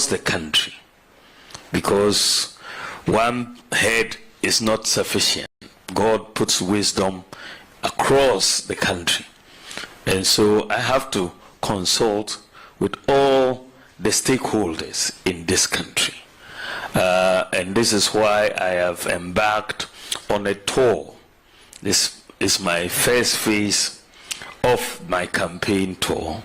across the country, because one head is not sufficient. God puts wisdom across the country. And so I have to consult with all the stakeholders in this country. And this is why I have embarked on a tour. This is my first phase of my campaign tour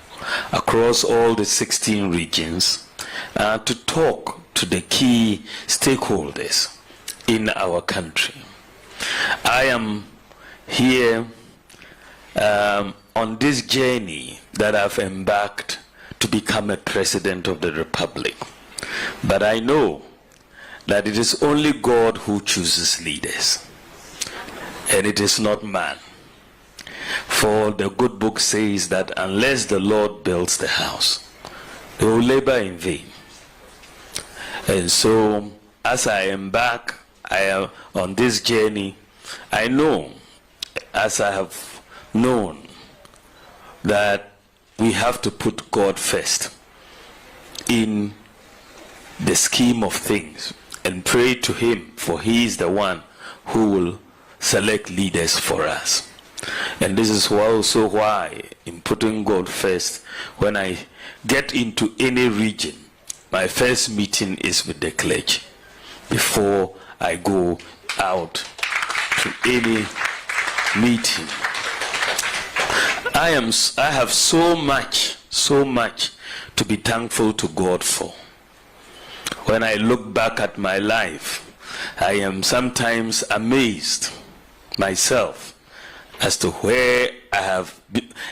across all the 16 regions to talk to the key stakeholders in our country. I am here on this journey that I've embarked to become a president of the Republic. But I know that it is only God who chooses leaders, and it is not man. For the good book says that unless the Lord builds the house, they will labor in vain. And so as I embark on this journey, I know, as I have known, that we have to put God first in the scheme of things and pray to him, for he is the one who will select leaders for us. And this is also why, in putting God first, when I get into any region, my first meeting is with the clergy before I go out to any meeting. I have so much to be thankful to God for. When I look back at my life, I am sometimes amazed myself as to where I have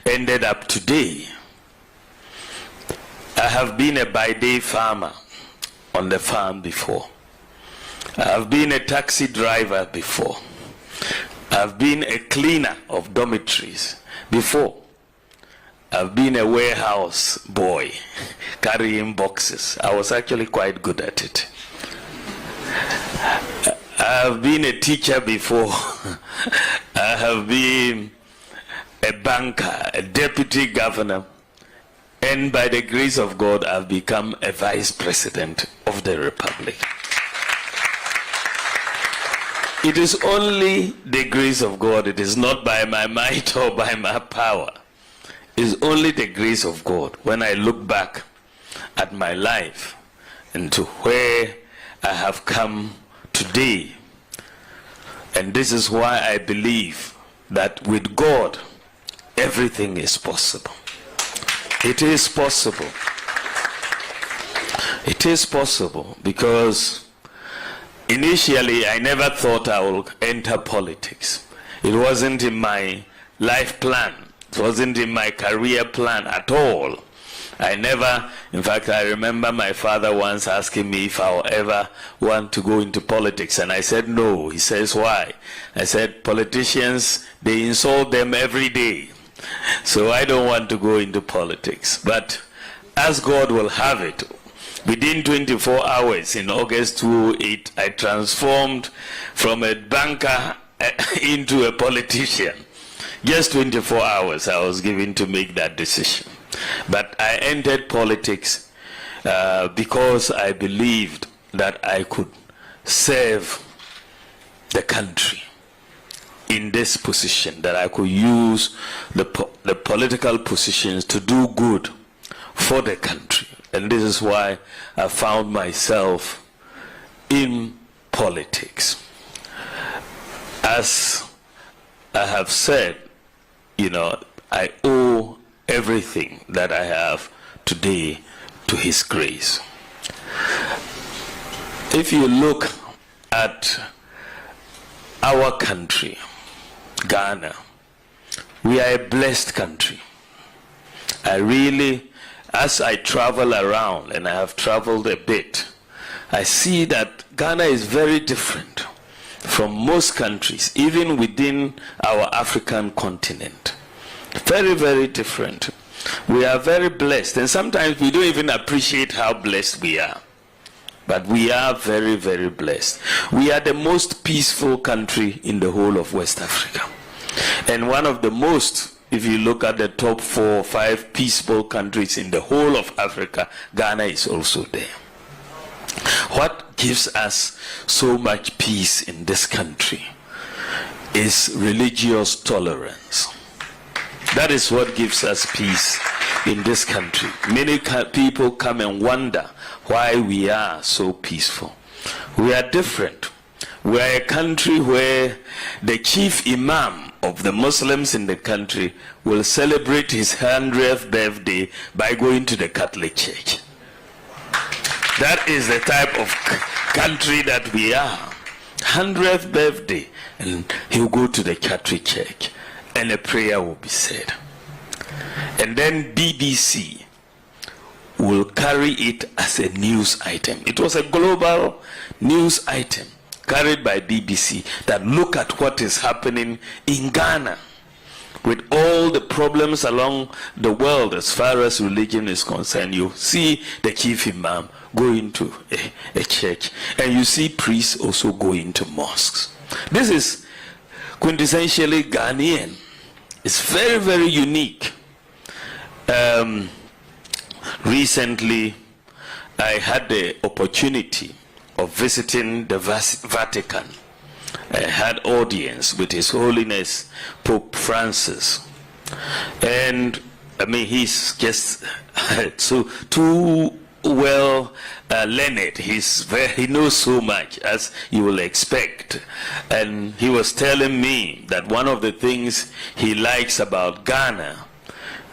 ended up today. I have been a by-day farmer on the farm before. I have been a taxi driver before. I have been a cleaner of dormitories before. I've been a warehouse boy carrying boxes. I was actually quite good at it. I've been a teacher before. I have been a banker, a deputy governor, and by the grace of God, I've become a vice president of the Republic. It is only the grace of God. It is not by my might or by my power. It is only the grace of God. When I look back at my life and to where I have come today, and this is why I believe that with God, everything is possible. It is possible. It is possible because initially I never thought I would enter politics. It wasn't in my life plan. It wasn't in my career plan at all. I never, in fact, I remember my father once asking me if I'll ever want to go into politics, and I said no. He says, why? I said, politicians, they insult them every day, so I don't want to go into politics. But as God will have it, within 24 hours in August 2008, I transformed from a banker into a politician. Just 24 hours I was given to make that decision. But I entered politics because I believed that I could serve the country in this position, that I could use the political positions to do good for the country. And this is why I found myself in politics. As I have said, I owe everything that I have today to his grace. If you look at our country, Ghana, we are a blessed country. As I travel around, and I have traveled a bit, I see that Ghana is very different from most countries, even within our African continent. Very, very different. We are very blessed, and sometimes we don't even appreciate how blessed we are. But we are very, very blessed. We are the most peaceful country in the whole of West Africa. And one of the most, if you look at the top 4 or 5 peaceful countries in the whole of Africa, Ghana is also there. what gives us so much peace in this country is religious tolerance. That is what gives us peace in this country. Many people come and wonder why we are so peaceful. We are different. We are a country where the chief imam of the Muslims in the country will celebrate his 100th birthday by going to the Catholic Church. That is the type of country that we are. 100th birthday, and he'll go to the Catholic Church, and a prayer will be said. And then BBC will carry it as a news item. It was a global news item carried by BBC that look at what is happening in Ghana with all the problems along the world as far as religion is concerned. You see the chief imam going to a church, and you see priests also going to mosques. This is quintessentially Ghanaian. It's very, very unique. Recently, I had the opportunity of visiting the Vatican. I had audience with His Holiness Pope Francis, and I mean, he's just so too well learned. He knows so much, as you will expect. And he was telling me that one of the things he likes about Ghana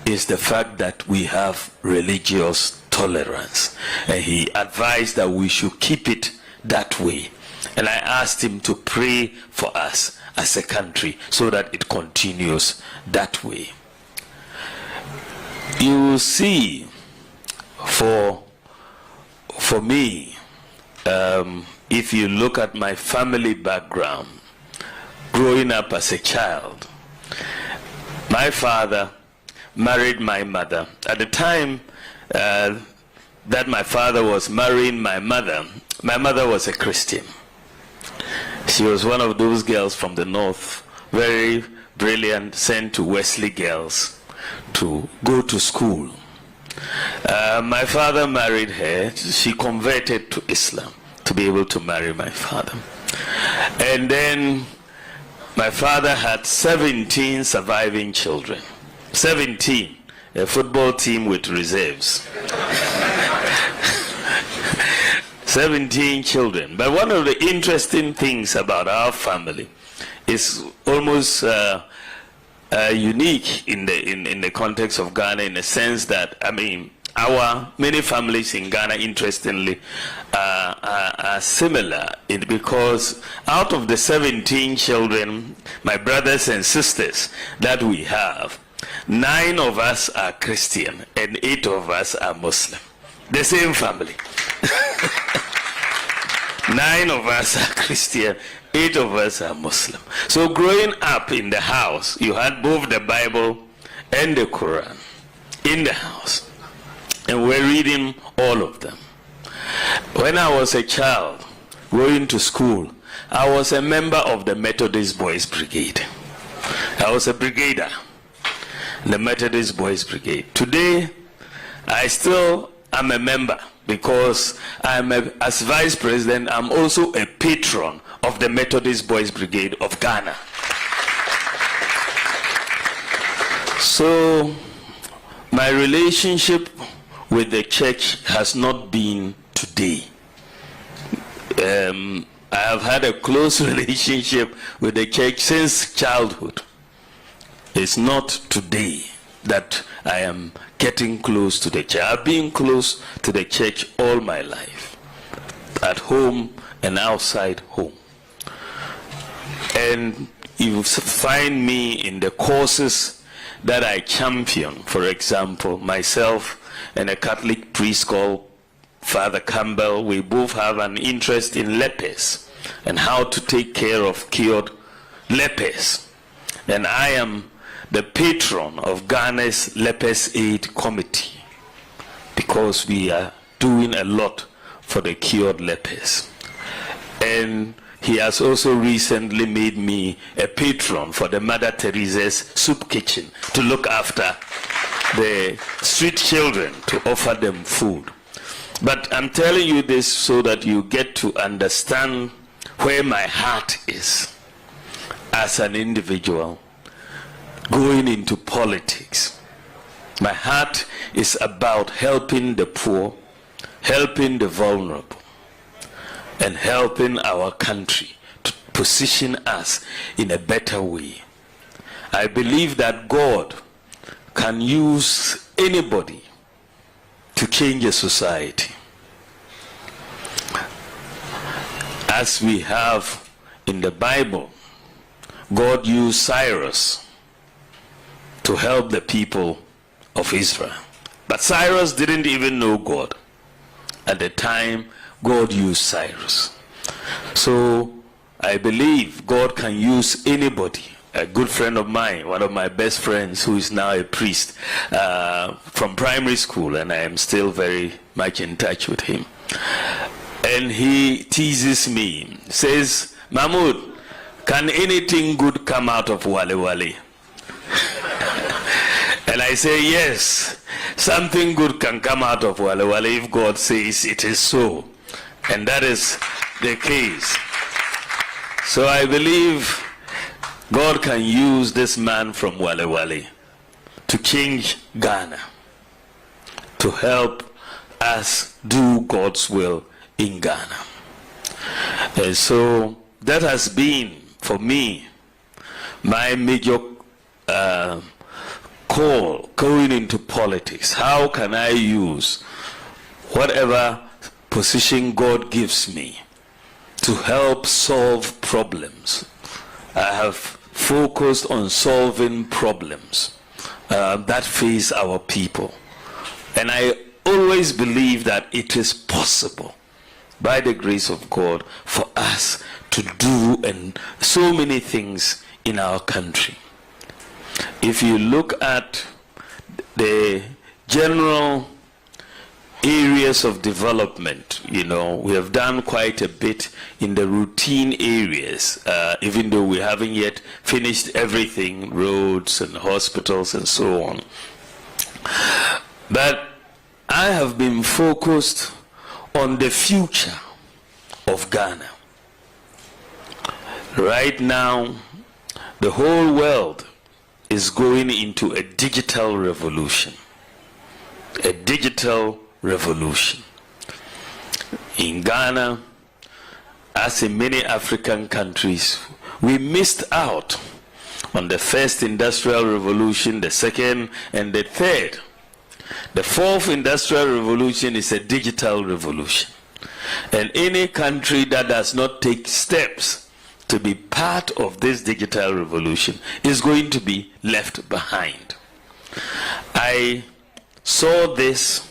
is the fact that we have religious tolerance, and he advised that we should keep it that way. And I asked him to pray for us as a country so that it continues that way. You see, for me, if you look at my family background, growing up as a child, my father married my mother. At the time that my father was marrying my mother was a Christian. She was one of those girls from the north, very brilliant, sent to Wesley girls to go to school. My father married her. She converted to Islam to be able to marry my father. And then my father had 17 surviving children. 17, a football team with reserves. 17 children. But one of the interesting things about our family is almost unique in the context of Ghana, in the sense that, I mean, our many families in Ghana, interestingly, are similar, because out of the 17 children, my brothers and sisters that we have, 9 of us are Christian and 8 of us are Muslim. The same family. 9 of us are Christian, 8 of us are Muslim. So growing up in the house, you had both the Bible and the Quran in the house, and we're reading all of them. When I was a child, going to school, I was a member of the Methodist Boys Brigade. I was a brigader, the Methodist Boys Brigade. Today, I still am a member, because as vice president, I'm also a patron of the Methodist Boys Brigade of Ghana. So my relationship with the church has not been today. I have had a close relationship with the church since childhood. It's not today that I am getting close to the church. I've been close to the church all my life, at home and outside home. And you find me in the causes that I champion. For example, myself and a Catholic priest called Father Campbell, we both have an interest in lepers and how to take care of cured lepers. And I am the patron of Ghana's Lepers Aid Committee, because we are doing a lot for the cured lepers. And he has also recently made me a patron for the Mother Teresa's Soup Kitchen, to look after the street children, to offer them food. But I'm telling you this so that you get to understand where my heart is as an individual going into politics. My heart is about helping the poor, helping the vulnerable, and helping our country to position us in a better way. I believe that God can use anybody to change a society. As we have in the Bible, God used Cyrus to help the people of Israel. But Cyrus didn't even know God. At the time, God used Cyrus. So I believe God can use anybody. A good friend of mine, one of my best friends, who is now a priest from primary school, and I am still very much in touch with him. And he teases me, says, "Mahmoud, can anything good come out of Wale Wale?" And I say, yes, something good can come out of Wale Wale if God says it is so. And that is the case. So I believe God can use this man from Wale Wale to change Ghana, to help us do God's will in Ghana. And so that has been, for me, my major call going into politics. How can I use whatever position God gives me to help solve problems? I have focused on solving problems that face our people. And I always believe that it is possible, by the grace of God, for us to do and so many things in our country. If you look at the general areas of development, you know, we have done quite a bit in the routine areas, even though we haven't yet finished everything, roads and hospitals and so on. But I have been focused on the future of Ghana. Right now, the whole world is going into a digital revolution. A digital revolution. In Ghana, as in many African countries, we missed out on the first industrial revolution, the second, and the third. The fourth industrial revolution is a digital revolution. And any country that does not take steps to be part of this digital revolution is going to be left behind. I saw this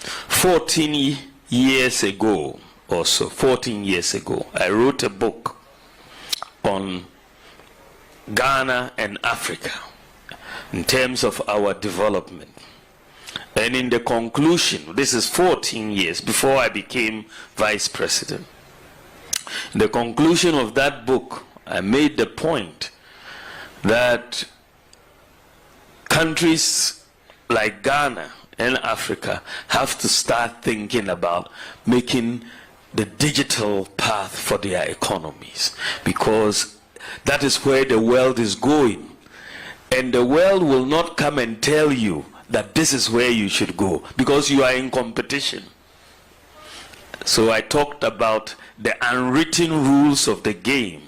14 years ago or so, 14 years ago. I wrote a book on Ghana and Africa in terms of our development. And in the conclusion, this is 14 years before I became vice president. In the conclusion of that book, I made the point that countries like Ghana and Africa have to start thinking about making the digital path for their economies, because that is where the world is going. And the world will not come and tell you that this is where you should go, because you are in competition. So I talked about the unwritten rules of the game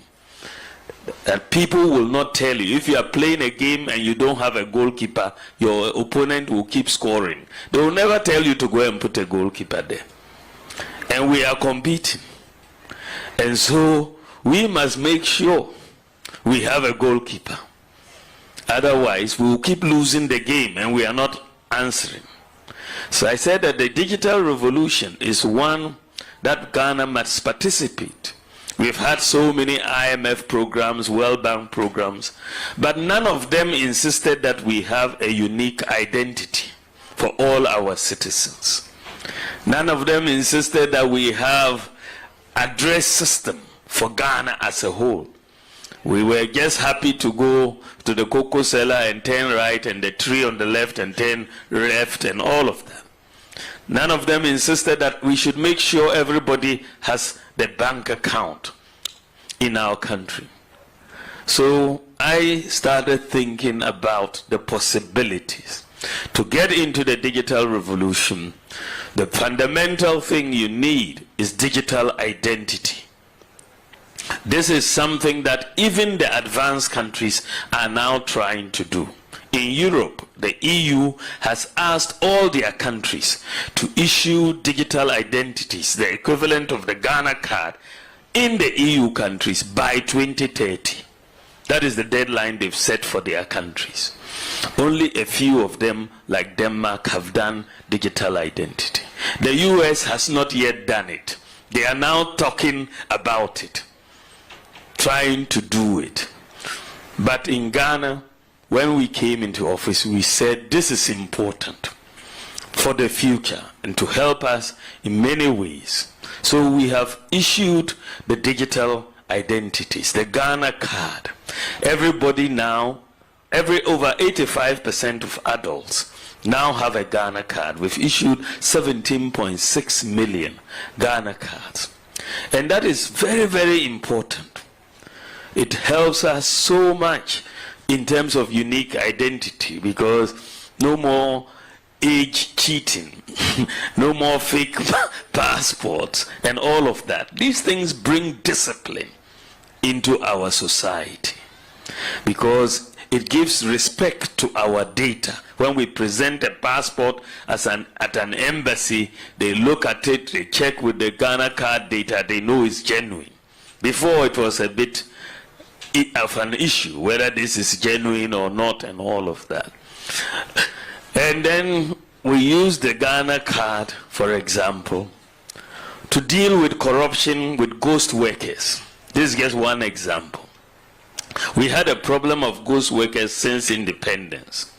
that people will not tell you. If you are playing a game and you don't have a goalkeeper, your opponent will keep scoring. They will never tell you to go and put a goalkeeper there. And we are competing. And so we must make sure we have a goalkeeper. Otherwise, we will keep losing the game and we are not answering. So I said that the digital revolution is one that Ghana must participate. We've had so many IMF programs, World Bank programs, but none of them insisted that we have a unique identity for all our citizens. None of them insisted that we have address system for Ghana as a whole. We were just happy to go to the cocoa cellar and turn right, and the tree on the left and turn left, and all of that. None of them insisted that we should make sure everybody has the bank account in our country. So I started thinking about the possibilities. To get into the digital revolution, the fundamental thing you need is digital identity. This is something that even the advanced countries are now trying to do. In Europe, the EU has asked all their countries to issue digital identities, the equivalent of the Ghana card, in the EU countries by 2030. That is the deadline they've set for their countries. Only a few of them, like Denmark, have done digital identity. The US has not yet done it. They are now talking about it, trying to do it. But in Ghana, when we came into office, we said this is important for the future and to help us in many ways. So we have issued the digital identities, the Ghana card. Everybody now, over 85% of adults now have a Ghana card. We've issued 17.6 million Ghana cards. And that is very, very important. It helps us so much in terms of unique identity, because no more age cheating, no more fake passports and all of that. These things bring discipline into our society because it gives respect to our data. When we present a passport at an embassy, they look at it, they check with the Ghana card data, they know it's genuine. Before it was a bit of an issue whether this is genuine or not and all of that. And then we use the Ghana card, for example, to deal with corruption with ghost workers. This is just one example. We had a problem of ghost workers since independence.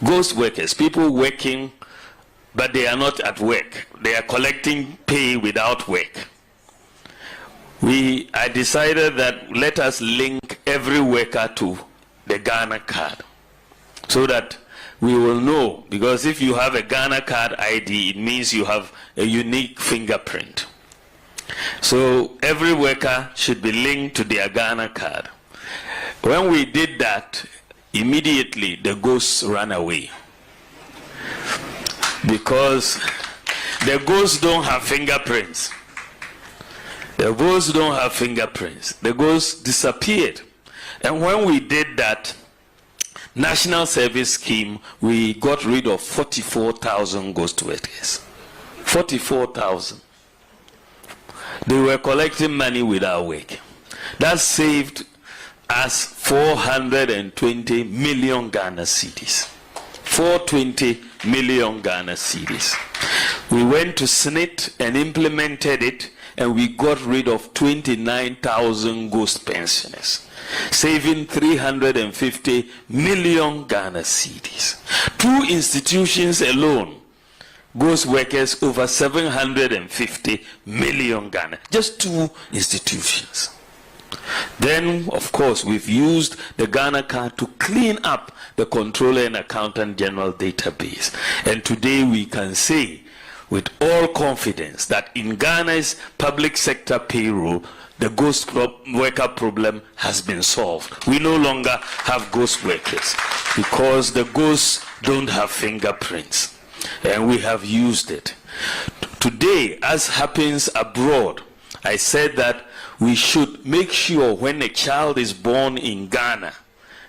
Ghost workers, people working but they are not at work. They are collecting pay without work. I decided that let us link every worker to the Ghana card so that we will know, because if you have a Ghana card ID, it means you have a unique fingerprint. So every worker should be linked to their Ghana card. When we did that, immediately the ghosts ran away, because the ghosts don't have fingerprints. The ghosts don't have fingerprints. The ghosts disappeared. And when we did that National Service Scheme, we got rid of 44,000 ghost workers. 44,000. They were collecting money without work. That saved us 420 million Ghana cedis. 420 million Ghana cedis. We went to SNIT and implemented it, and we got rid of 29,000 ghost pensioners, saving 350 million Ghana cedis. 2 institutions alone, ghost workers over 750 million Ghana. Just 2 institutions. Then, of course, we've used the Ghana card to clean up the Controller and Accountant General database. And today we can say with all confidence that in Ghana's public sector payroll, the ghost worker problem has been solved. We no longer have ghost workers because the ghosts don't have fingerprints, and we have used it. Today, as happens abroad, I said that we should make sure when a child is born in Ghana,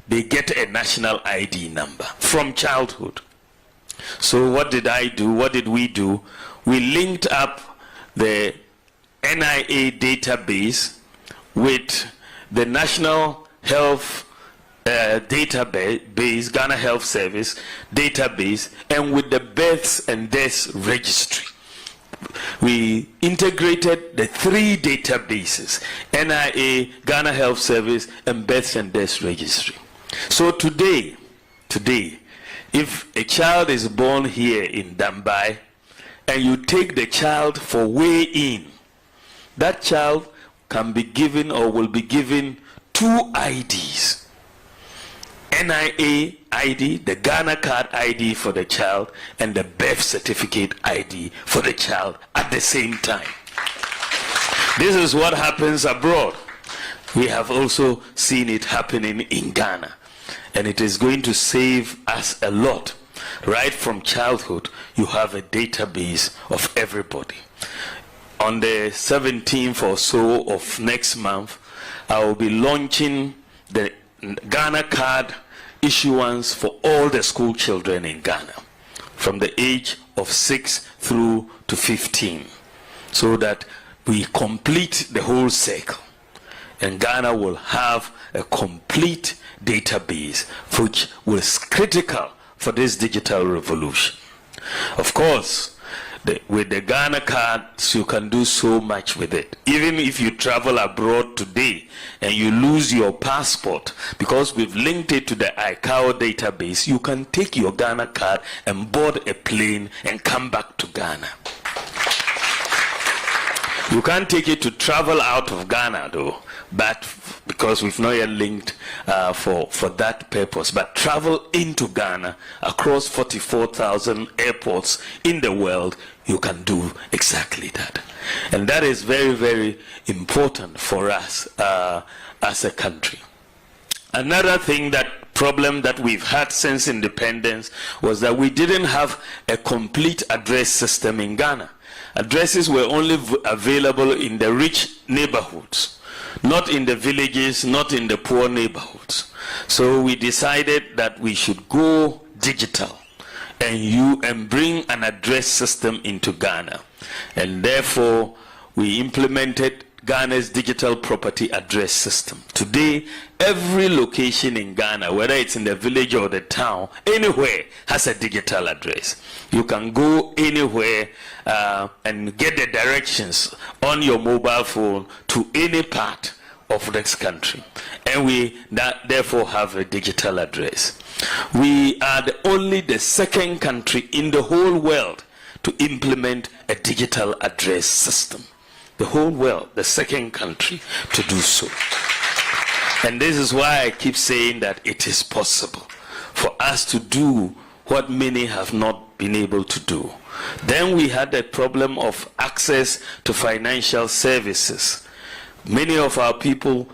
they get a national ID number from childhood. So what did I do? What did we do? We linked up the NIA database with the National Health database, Ghana Health Service database, and with the Births and Deaths Registry. We integrated the 3 databases, NIA, Ghana Health Service, and Births and Deaths Registry. So today, if a child is born here in Dambai and you take the child for weigh-in, that child can be given or will be given 2 IDs. NIA ID, the Ghana card ID for the child, and the birth certificate ID for the child at the same time. This is what happens abroad. We have also seen it happening in Ghana, and it is going to save us a lot. Right from childhood, you have a database of everybody. On the 17th or so of next month, I will be launching the Ghana card issuance for all the school children in Ghana, from the age of 6 through to 15, so that we complete the whole cycle. And Ghana will have a complete database, which was critical for this digital revolution. Of course, with the Ghana cards, you can do so much with it. Even if you travel abroad today and you lose your passport, because we've linked it to the ICAO database, you can take your Ghana card and board a plane and come back to Ghana. You can't take it to travel out of Ghana though, but because we've not yet linked for that purpose. But travel into Ghana across 44,000 airports in the world, you can do exactly that. And that is very, very important for us as a country. Another problem that we've had since independence was that we didn't have a complete address system in Ghana. Addresses were only available in the rich neighborhoods, not in the villages, not in the poor neighborhoods. So we decided that we should go digital and bring an address system into Ghana. And therefore, we implemented Ghana's digital property address system. Today, every location in Ghana, whether it's in the village or the town, anywhere has a digital address. You can go anywhere and get the directions on your mobile phone to any part of this country. And we therefore have a digital address. We are only the second country in the whole world to implement a digital address system. The whole world, the second country to do so. And this is why I keep saying that it is possible for us to do what many have not been able to do. Then we had the problem of access to financial services. Many of our people,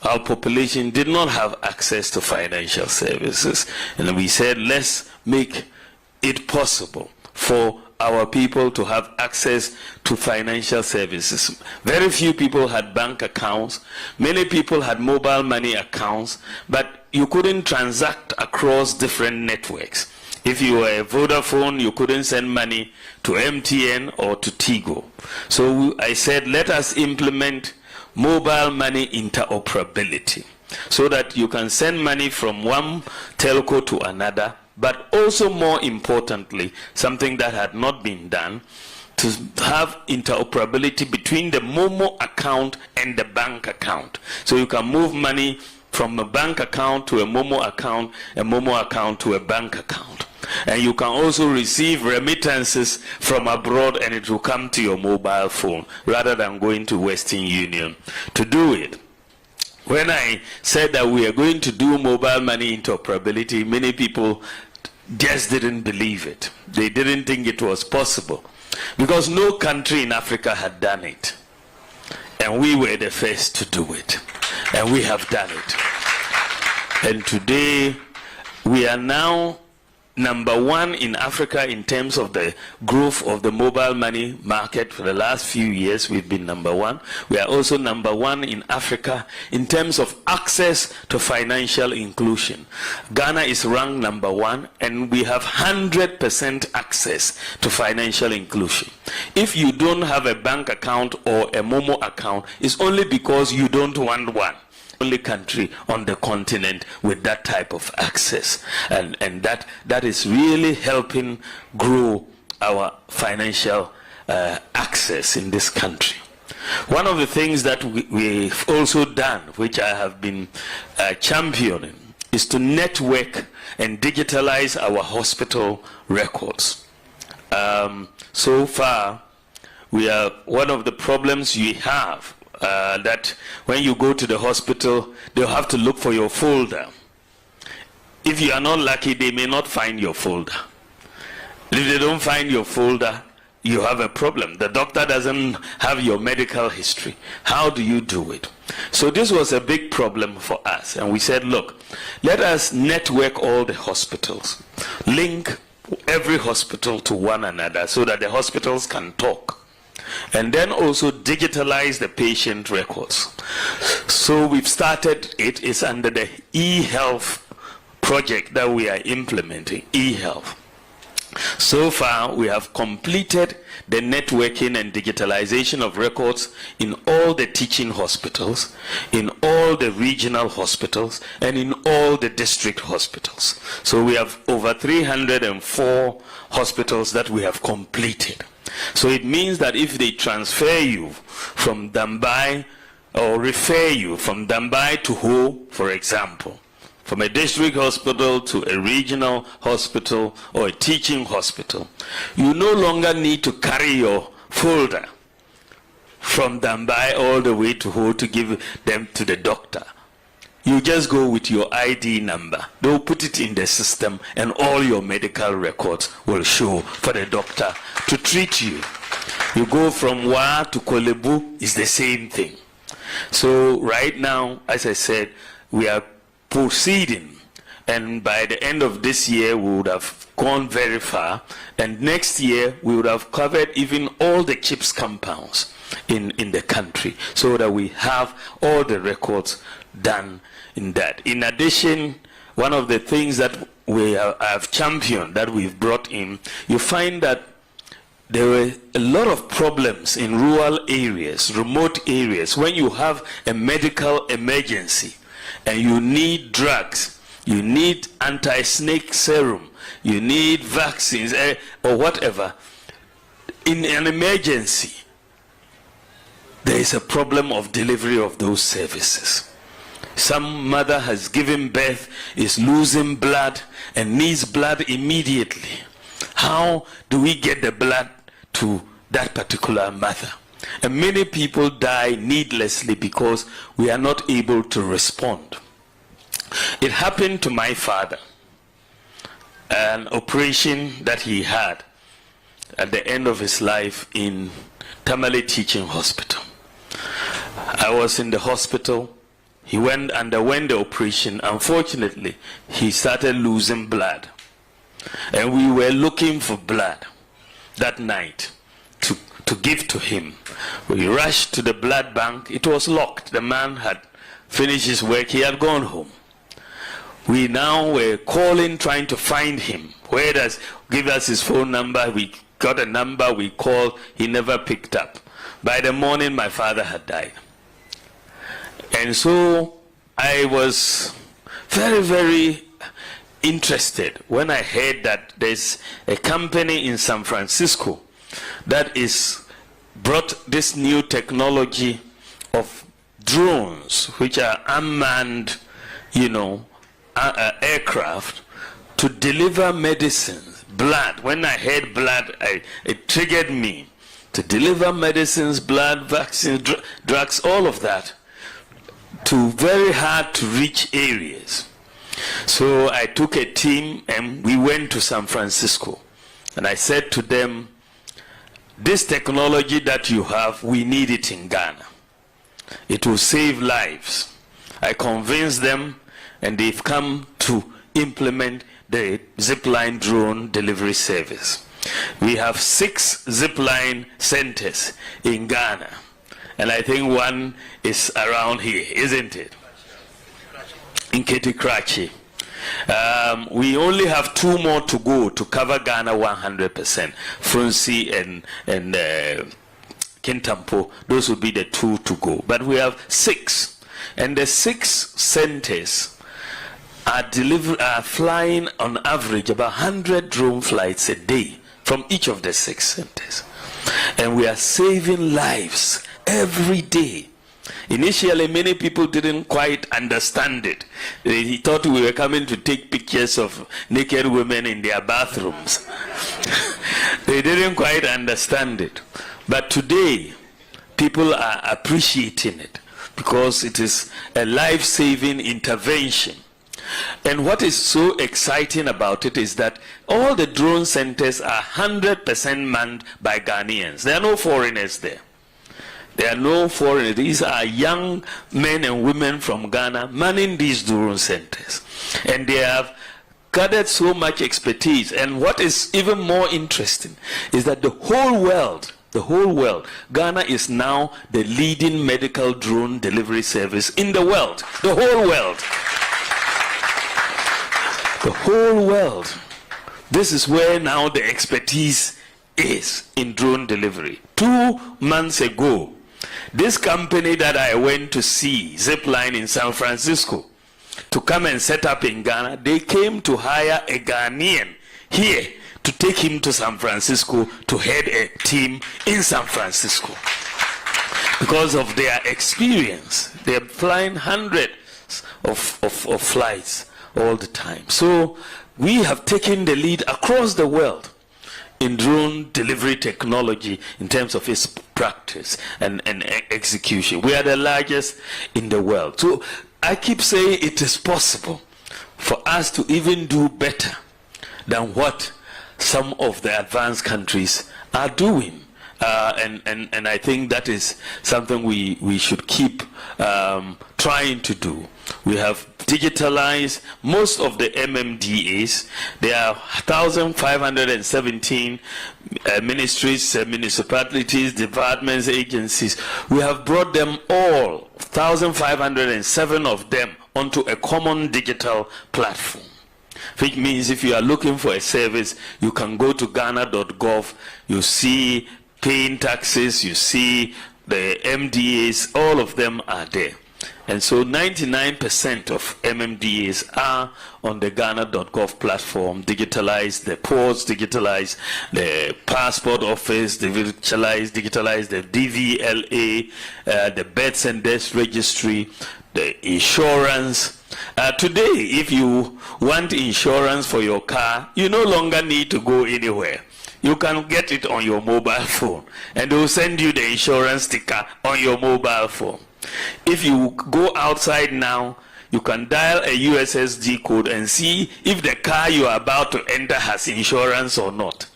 our population, did not have access to financial services. And we said, let's make it possible for our people to have access to financial services. Very few people had bank accounts. Many people had mobile money accounts, but you couldn't transact across different networks. If you were a Vodafone, you couldn't send money to MTN or to Tigo. So I said, let us implement mobile money interoperability so that you can send money from one telco to another, but also more importantly, something that had not been done, to have interoperability between the Momo account and the bank account. So you can move money from a bank account to a Momo account to a bank account. And you can also receive remittances from abroad and it will come to your mobile phone rather than going to Western Union to do it. When I said that we are going to do mobile money interoperability, many people just didn't believe it. They didn't think it was possible because no country in Africa had done it. And we were the first to do it. And we have done it. And today, we are now #1 in Africa in terms of the growth of the mobile money market. For the last few years, we've been #1. We are also #1 in Africa in terms of access to financial inclusion. Ghana is ranked #1, and we have 100% access to financial inclusion. If you don't have a bank account or a Momo account, it's only because you don't want one. Only country on the continent with that type of access, and that is really helping grow our financial access in this country. One of the things that we've also done, which I have been championing, is to network and digitalize our hospital records. So far, we are one of the problems we have. That when you go to the hospital, they'll have to look for your folder. if you are not lucky, they may not find your folder. If they don't find your folder, you have a problem. The doctor doesn't have your medical history. How do you do it? So this was a big problem for us. And we said, look, let us network all the hospitals, link every hospital to one another so that the hospitals can talk. And then also digitalize the patient records. So we've started, it is under the e-health project that we are implementing, e-health. So far, we have completed the networking and digitalization of records in all the teaching hospitals, in all the regional hospitals, and in all the district hospitals. So we have over 304 hospitals that we have completed. So it means that if they transfer you from Dambai or refer you from Dambai to Ho, for example, from a district hospital to a regional hospital or a teaching hospital, you no longer need to carry your folder from Dambai all the way to Ho to give them to the doctor. You just go with your ID number. They'll put it in the system and all your medical records will show for the doctor to treat you. You go from Wa to Kolebu, it's the same thing. So right now, as I said, we are proceeding, and by the end of this year we would have gone very far, and next year we would have covered even all the CHIPS compounds in the country, so that we have all the records done in that. In addition, one of the things that we have championed, that we've brought in, you find that there were a lot of problems in rural areas, remote areas, when you have a medical emergency and you need drugs, you need anti-snake serum, you need vaccines, or whatever. In an emergency, there is a problem of delivery of those services. Some mother has given birth, is losing blood, and needs blood immediately. How do we get the blood to that particular mother? And many people die needlessly because we are not able to respond. It happened to my father, an operation that he had at the end of his life in Tamale Teaching Hospital. I was in the hospital. He underwent the operation. Unfortunately, he started losing blood. And we were looking for blood that night to give to him. We rushed to the blood bank. It was locked. The man had finished his work. He had gone home. We now were calling, trying to find him. Where does give us his phone number? We got a number, we called, he never picked up. By the morning, my father had died. And so I was very, very interested when I heard that there's a company in San Francisco that is brought this new technology of drones, which are unmanned, aircraft, to deliver medicines, blood. When I heard blood, it triggered me to deliver medicines, blood, vaccines, drugs, all of that, to very hard to reach areas. So I took a team and we went to San Francisco. And I said to them, this technology that you have, we need it in Ghana. It will save lives. I convinced them, and they've come to implement the zipline drone delivery service. We have 6 zipline centers in Ghana, and I think one is around here, isn't it? In Ketikrachi. We only have 2 more to go to cover Ghana 100%. Frunsi and Kintampo, those would be the 2 to go. But we have 6, and the 6 centers are flying on average about 100 drone flights a day from each of the 6 centers. And we are saving lives every day. Initially, many people didn't quite understand it. They thought we were coming to take pictures of naked women in their bathrooms. They didn't quite understand it. But today, people are appreciating it because it is a life-saving intervention. And what is so exciting about it is that all the drone centers are 100% manned by Ghanaians. There are no foreigners there. There are no foreigners. These are young men and women from Ghana manning these drone centers. And they have gathered so much expertise. And what is even more interesting is that the whole world, Ghana is now the leading medical drone delivery service in the world. The whole world. The whole world. This is where now the expertise is in drone delivery. 2 months ago, this company that I went to see, Zipline in San Francisco, to come and set up in Ghana, they came to hire a Ghanaian here to take him to San Francisco to head a team in San Francisco. Because of their experience, they're flying hundreds of flights all the time. So we have taken the lead across the world in drone delivery technology in terms of its practice and execution. We are the largest in the world. So I keep saying it is possible for us to even do better than what some of the advanced countries are doing. And I think that is something we should keep trying to do. We have digitalized most of the MMDAs. There are 1,517 ministries, municipalities, departments, agencies. We have brought them all, 1,507 of them, onto a common digital platform. Which means if you are looking for a service, you can go to ghana.gov, you see paying taxes, you see the MDAs, all of them are there. And so 99% of MMDAs are on the Ghana.gov platform, digitalized the ports, digitalized the passport office, digitalized the DVLA, the births and deaths registry, the insurance. Today, if you want insurance for your car, you no longer need to go anywhere. You can get it on your mobile phone, and they will send you the insurance sticker on your mobile phone. If you go outside now, you can dial a USSD code and see if the car you are about to enter has insurance or not.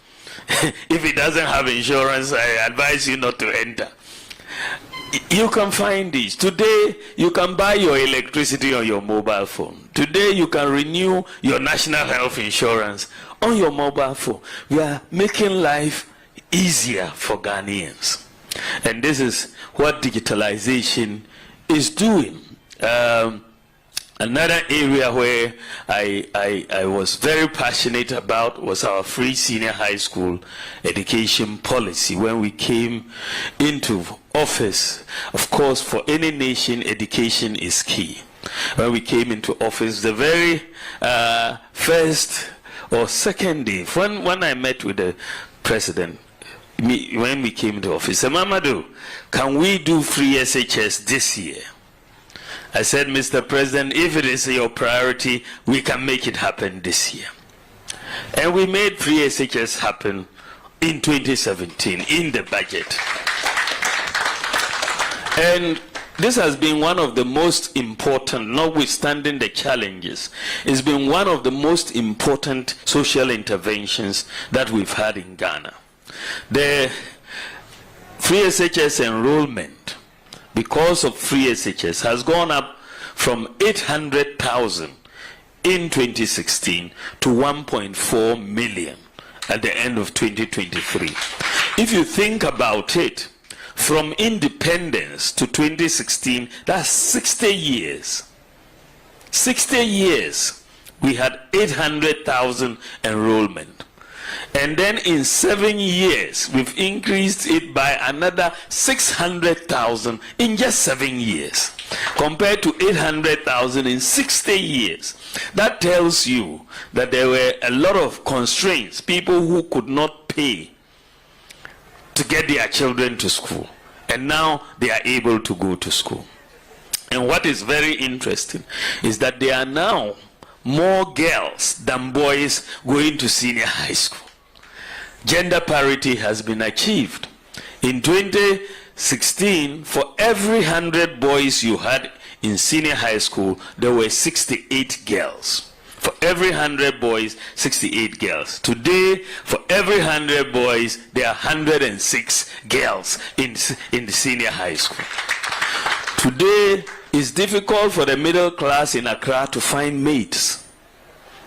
If it doesn't have insurance, I advise you not to enter. You can find these. Today, you can buy your electricity on your mobile phone. Today, you can renew your national health insurance on your mobile phone. We are making life easier for Ghanaians. And this is what digitalization is doing. Another area where I was very passionate about was our free senior high school education policy. When we came into office, of course, for any nation, education is key. When we came into office, the very first or second day, when I met with the president, when we came to office, said, Mamadou, can we do free SHS this year? I said, Mr. President, if it is your priority, we can make it happen this year. And we made free SHS happen in 2017 in the budget. And this has been one of the most important, notwithstanding the challenges, it's been one of the most important social interventions that we've had in Ghana. The free SHS enrollment, because of free SHS, has gone up from 800,000 in 2016 to 1.4 million at the end of 2023. If you think about it, from independence to 2016, that's 60 years. 60 years, we had 800,000 enrollment. And then in 7 years, we've increased it by another 600,000 in just 7 years, compared to 800,000 in 60 years. That tells you that there were a lot of constraints, people who could not pay to get their children to school. And now they are able to go to school. And what is very interesting is that there are now more girls than boys going to senior high school. Gender parity has been achieved. In 2016, 2016, for every 100 boys you had in senior high school, there were 68 girls. For every 100 boys, 68 girls. Today, for every 100 boys, there are 106 girls in the senior high school. Today, it's difficult for the middle class in Accra to find mates,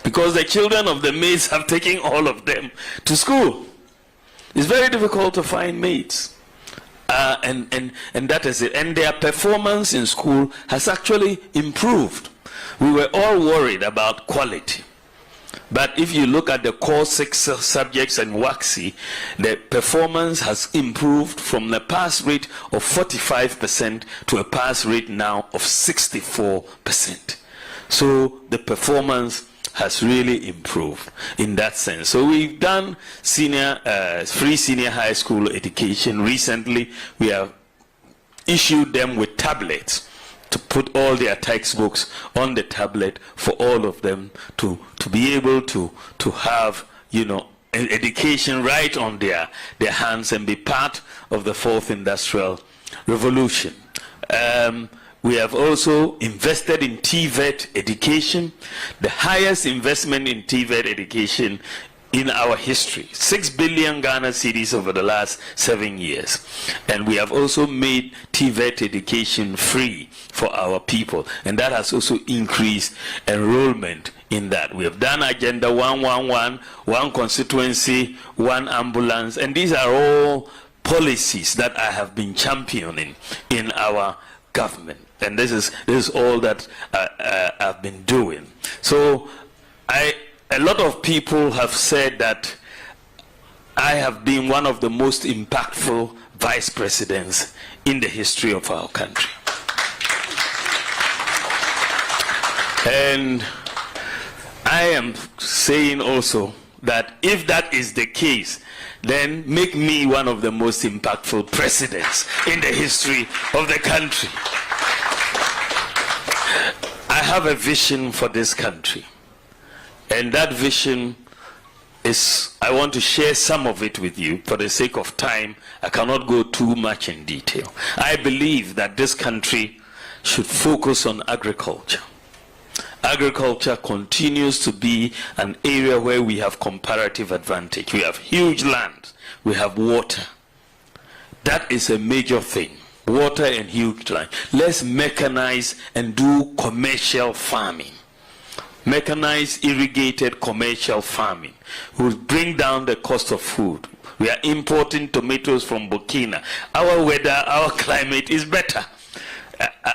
because the children of the mates have taken all of them to school. It's very difficult to find mates. And that is it. And their performance in school has actually improved. We were all worried about quality. But if you look at the core 6 subjects and WACSI, the performance has improved from the pass rate of 45% to a pass rate now of 64%. So the performance has really improved in that sense. So we've done free senior high school education. Recently, we have issued them with tablets to put all their textbooks on the tablet for all of them to be able to have, you know, an education right on their hands and be part of the 4th industrial revolution. We have also invested in TVET education, the highest investment in TVET education in our history, 6 billion Ghana cedis over the last 7 years. And we have also made TVET education free for our people, and that has also increased enrollment in that. We have done Agenda 111, one constituency, one ambulance, and these are all policies that I have been championing in our government. And this is all that I've been doing. So a lot of people have said that I have been one of the most impactful vice presidents in the history of our country. And I am saying also that if that is the case, then make me one of the most impactful presidents in the history of the country. I have a vision for this country, and that vision is, I want to share some of it with you. For the sake of time, I cannot go too much in detail. I believe that this country should focus on agriculture. Agriculture continues to be an area where we have comparative advantage. We have huge land, we have water. That is a major thing. Water and huge land. Let's mechanize and do commercial farming. Mechanized, irrigated commercial farming will bring down the cost of food. We are importing tomatoes from Burkina. Our weather, our climate is better.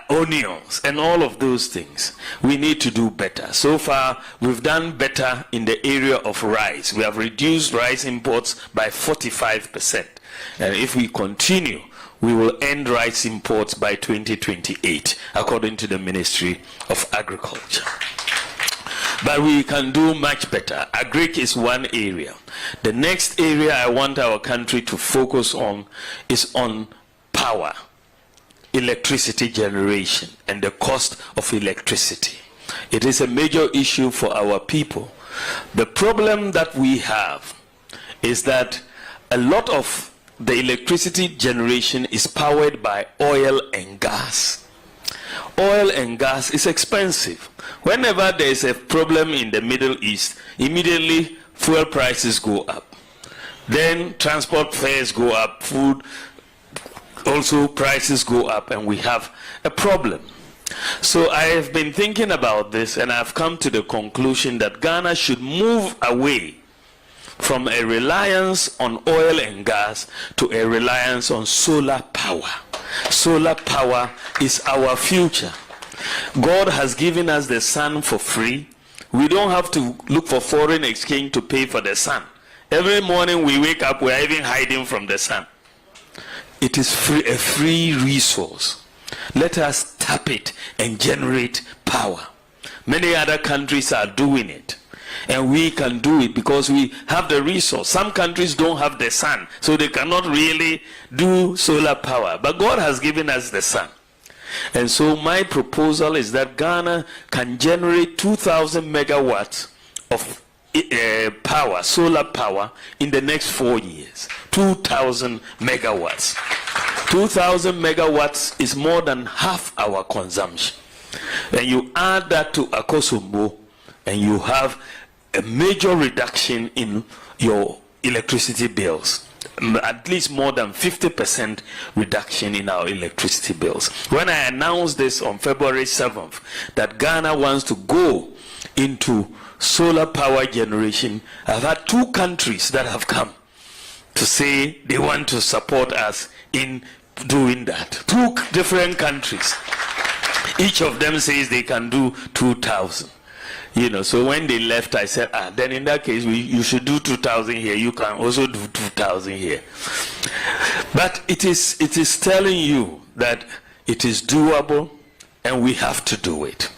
Onions and all of those things. We need to do better. So far, we've done better in the area of rice. We have reduced rice imports by 45%. And if we continue, we will end rice imports by 2028, according to the Ministry of Agriculture. But we can do much better. Agric is one area. The next area I want our country to focus on is on power, electricity generation, and the cost of electricity. It is a major issue for our people. The problem that we have is that a lot of the electricity generation is powered by oil and gas. Oil and gas is expensive. Whenever there is a problem in the Middle East, immediately fuel prices go up. Then transport fares go up, food also prices go up, and we have a problem. So I have been thinking about this, and I've come to the conclusion that Ghana should move away from a reliance on oil and gas to a reliance on solar power. Solar power is our future. God has given us the sun for free. We don't have to look for foreign exchange to pay for the sun. Every morning we wake up, we're even hiding from the sun. It is free, a free resource. Let us tap it and generate power. Many other countries are doing it, and we can do it because we have the resource. Some countries don't have the sun, so they cannot really do solar power, but God has given us the sun. And so my proposal is that Ghana can generate 2,000 megawatts of power, solar power, in the next 4 years. 2,000 megawatts. 2,000 megawatts is more than half our consumption. And you add that to Akosombo, and you have a major reduction in your electricity bills. At least more than 50% reduction in our electricity bills. When I announced this on February 7th, that Ghana wants to go into solar power generation, I've had 2 countries that have come to say they want to support us in doing that. 2 different countries. Each of them says they can do 2,000. You know, so when they left, I said, then in that case, you should do 2,000 here. You can also do 2,000 here. But it is telling you that it is doable, and we have to do it.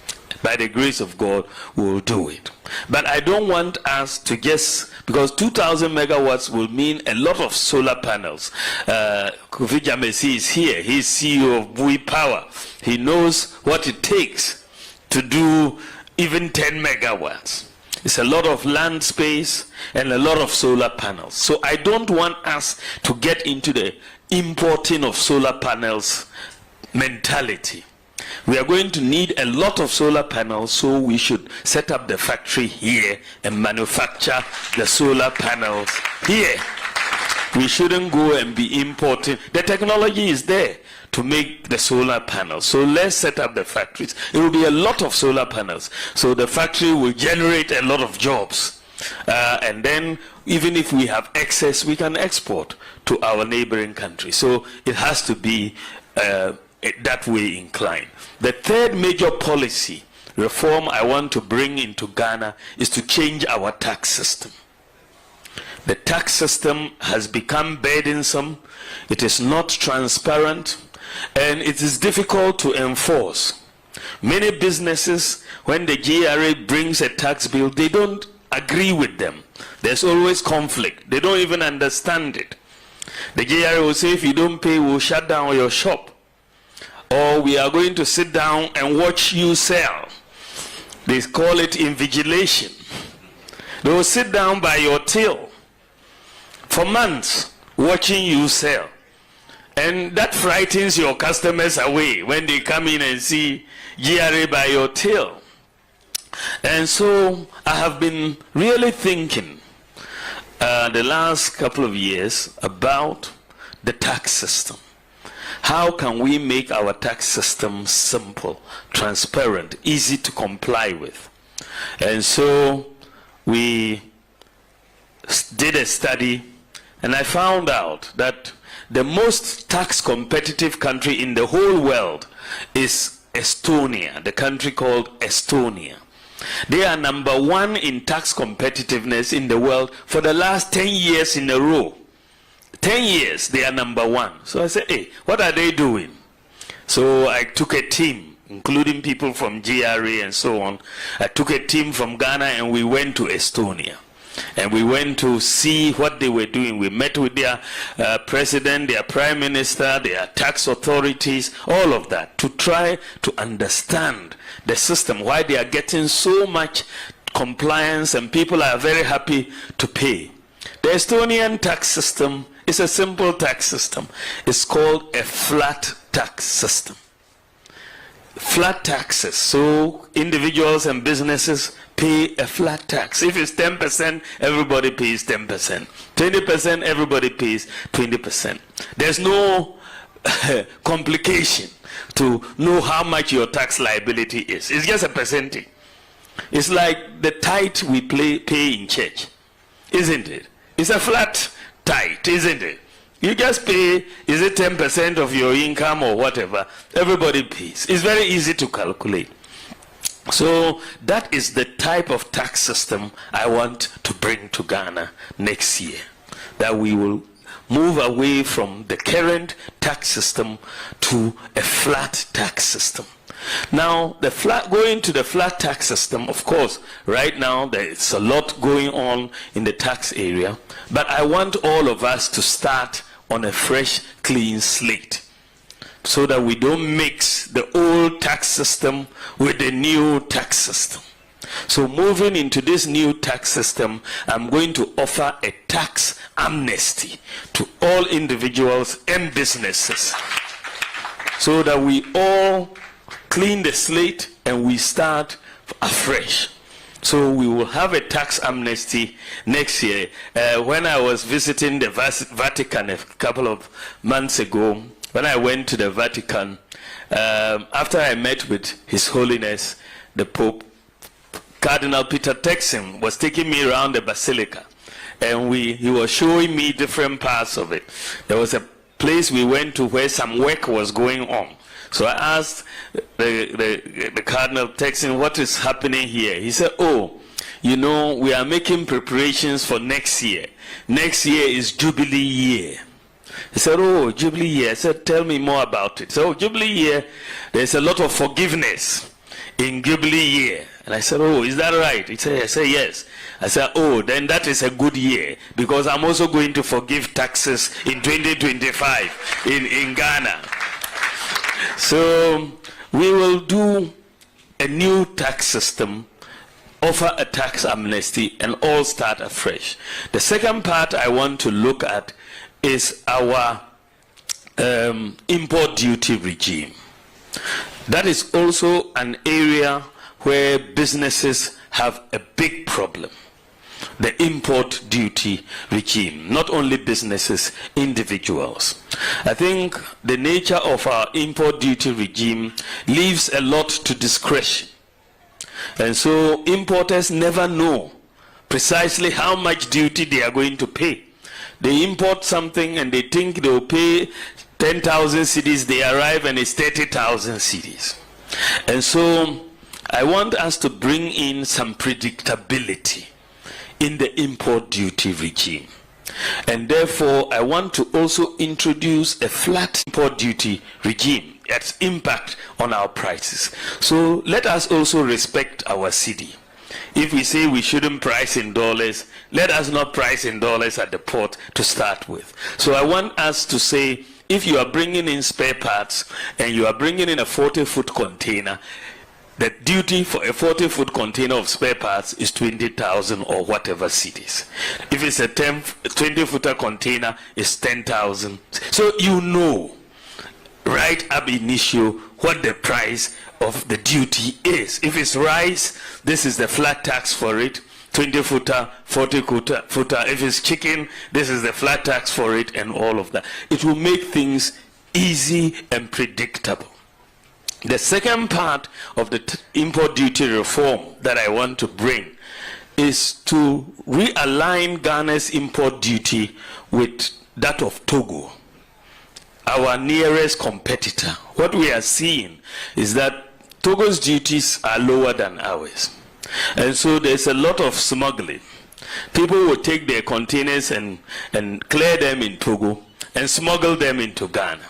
By the grace of God, we will do it. But I don't want us to guess, because 2,000 megawatts will mean a lot of solar panels. Kofi Jamesi is here. He's CEO of Bui Power. He knows what it takes to do even 10 megawatts. It's a lot of land space and a lot of solar panels. So I don't want us to get into the importing of solar panels mentality. We are going to need a lot of solar panels, so we should set up the factory here and manufacture the solar panels here. We shouldn't go and be importing. The technology is there to make the solar panels. So let's set up the factories. It will be a lot of solar panels. So the factory will generate a lot of jobs. And then even if we have excess, we can export to our neighboring countries. So it has to be that way inclined. The third major policy reform I want to bring into Ghana is to change our tax system. The tax system has become burdensome. It is not transparent, and it is difficult to enforce. Many businesses, when the GRA brings a tax bill, they don't agree with them. There's always conflict. They don't even understand it. The GRA will say, if you don't pay, we'll shut down your shop. Or we are going to sit down and watch you sell. They call it invigilation. They will sit down by your till for months watching you sell. And that frightens your customers away when they come in and see GRA by your till. And so I have been really thinking the last couple of years about the tax system. How can we make our tax system simple, transparent, easy to comply with? And so we did a study, and I found out that the most tax competitive country in the whole world is Estonia, the country called Estonia. They are #1 in tax competitiveness in the world for the last 10 years in a row. 10 years, they are #1. So I said, hey, what are they doing? So I took a team, including people from GRA and so on. I took a team from Ghana and we went to Estonia. And we went to see what they were doing. We met with their president, their prime minister, their tax authorities, all of that, to try to understand the system, why they are getting so much compliance and people are very happy to pay. The Estonian tax system is a simple tax system. It's called a flat tax system. Flat taxes. So individuals and businesses pay a flat tax. If it's 10%, everybody pays 10%. 20%, everybody pays 20%. There's no complication to know how much your tax liability is. It's just a percentage. It's like the tithe we pay in church, isn't it? It's a flat tithe, isn't it? You just pay, is it 10% of your income or whatever? Everybody pays. It's very easy to calculate. So that is the type of tax system I want to bring to Ghana next year. That we will move away from the current tax system to a flat tax system. Now, going to the flat tax system, of course, right now there's a lot going on in the tax area, but I want all of us to start on a fresh, clean slate, so that we don't mix the old tax system with the new tax system. So moving into this new tax system, I'm going to offer a tax amnesty to all individuals and businesses so that we all clean the slate and we start afresh. So we will have a tax amnesty next year. When I was visiting the Vatican a couple of months ago, when I went to the Vatican, after I met with His Holiness, the Pope, Cardinal Peter Texan was taking me around the Basilica, and he was showing me different parts of it. There was a place we went to where some work was going on. So I asked the Cardinal Texan, what is happening here? He said, oh, you know, we are making preparations for next year. Next year is Jubilee year. He said, oh, Jubilee year. I said, tell me more about it. So Jubilee year, there's a lot of forgiveness in Jubilee year. And I said, oh, is that right? He said, I said, yes. I said, oh, then that is a good year, because I'm also going to forgive taxes in 2025 in Ghana. So we will do a new tax system, offer a tax amnesty, and all start afresh. The second part I want to look at is our import duty regime. That is also an area where businesses have a big problem. The import duty regime, not only businesses, individuals. I think the nature of our import duty regime leaves a lot to discretion. And so importers never know precisely how much duty they are going to pay. They import something and they think they will pay 10,000 cedis, they arrive and it's 30,000 cedis. And so I want us to bring in some predictability in the import duty regime. And therefore, I want to also introduce a flat import duty regime, its impact on our prices. So let us also respect our cedi. If we say we shouldn't price in dollars, let us not price in dollars at the port to start with. So I want us to say, if you are bringing in spare parts and you are bringing in a 40-foot container, the duty for a 40-foot container of spare parts is 20,000 or whatever cedis. If it's a 20-footer container, it's 10,000. So you know, right ab initio, what the price of the duty is. If it's rice, this is the flat tax for it. 20-footer, 40-footer. If it's chicken, this is the flat tax for it, and all of that. It will make things easy and predictable. The second part of the import duty reform that I want to bring is to realign Ghana's import duty with that of Togo, our nearest competitor. What we are seeing is that Togo's duties are lower than ours. And so there's a lot of smuggling. People will take their containers and clear them in Togo and smuggle them into Ghana.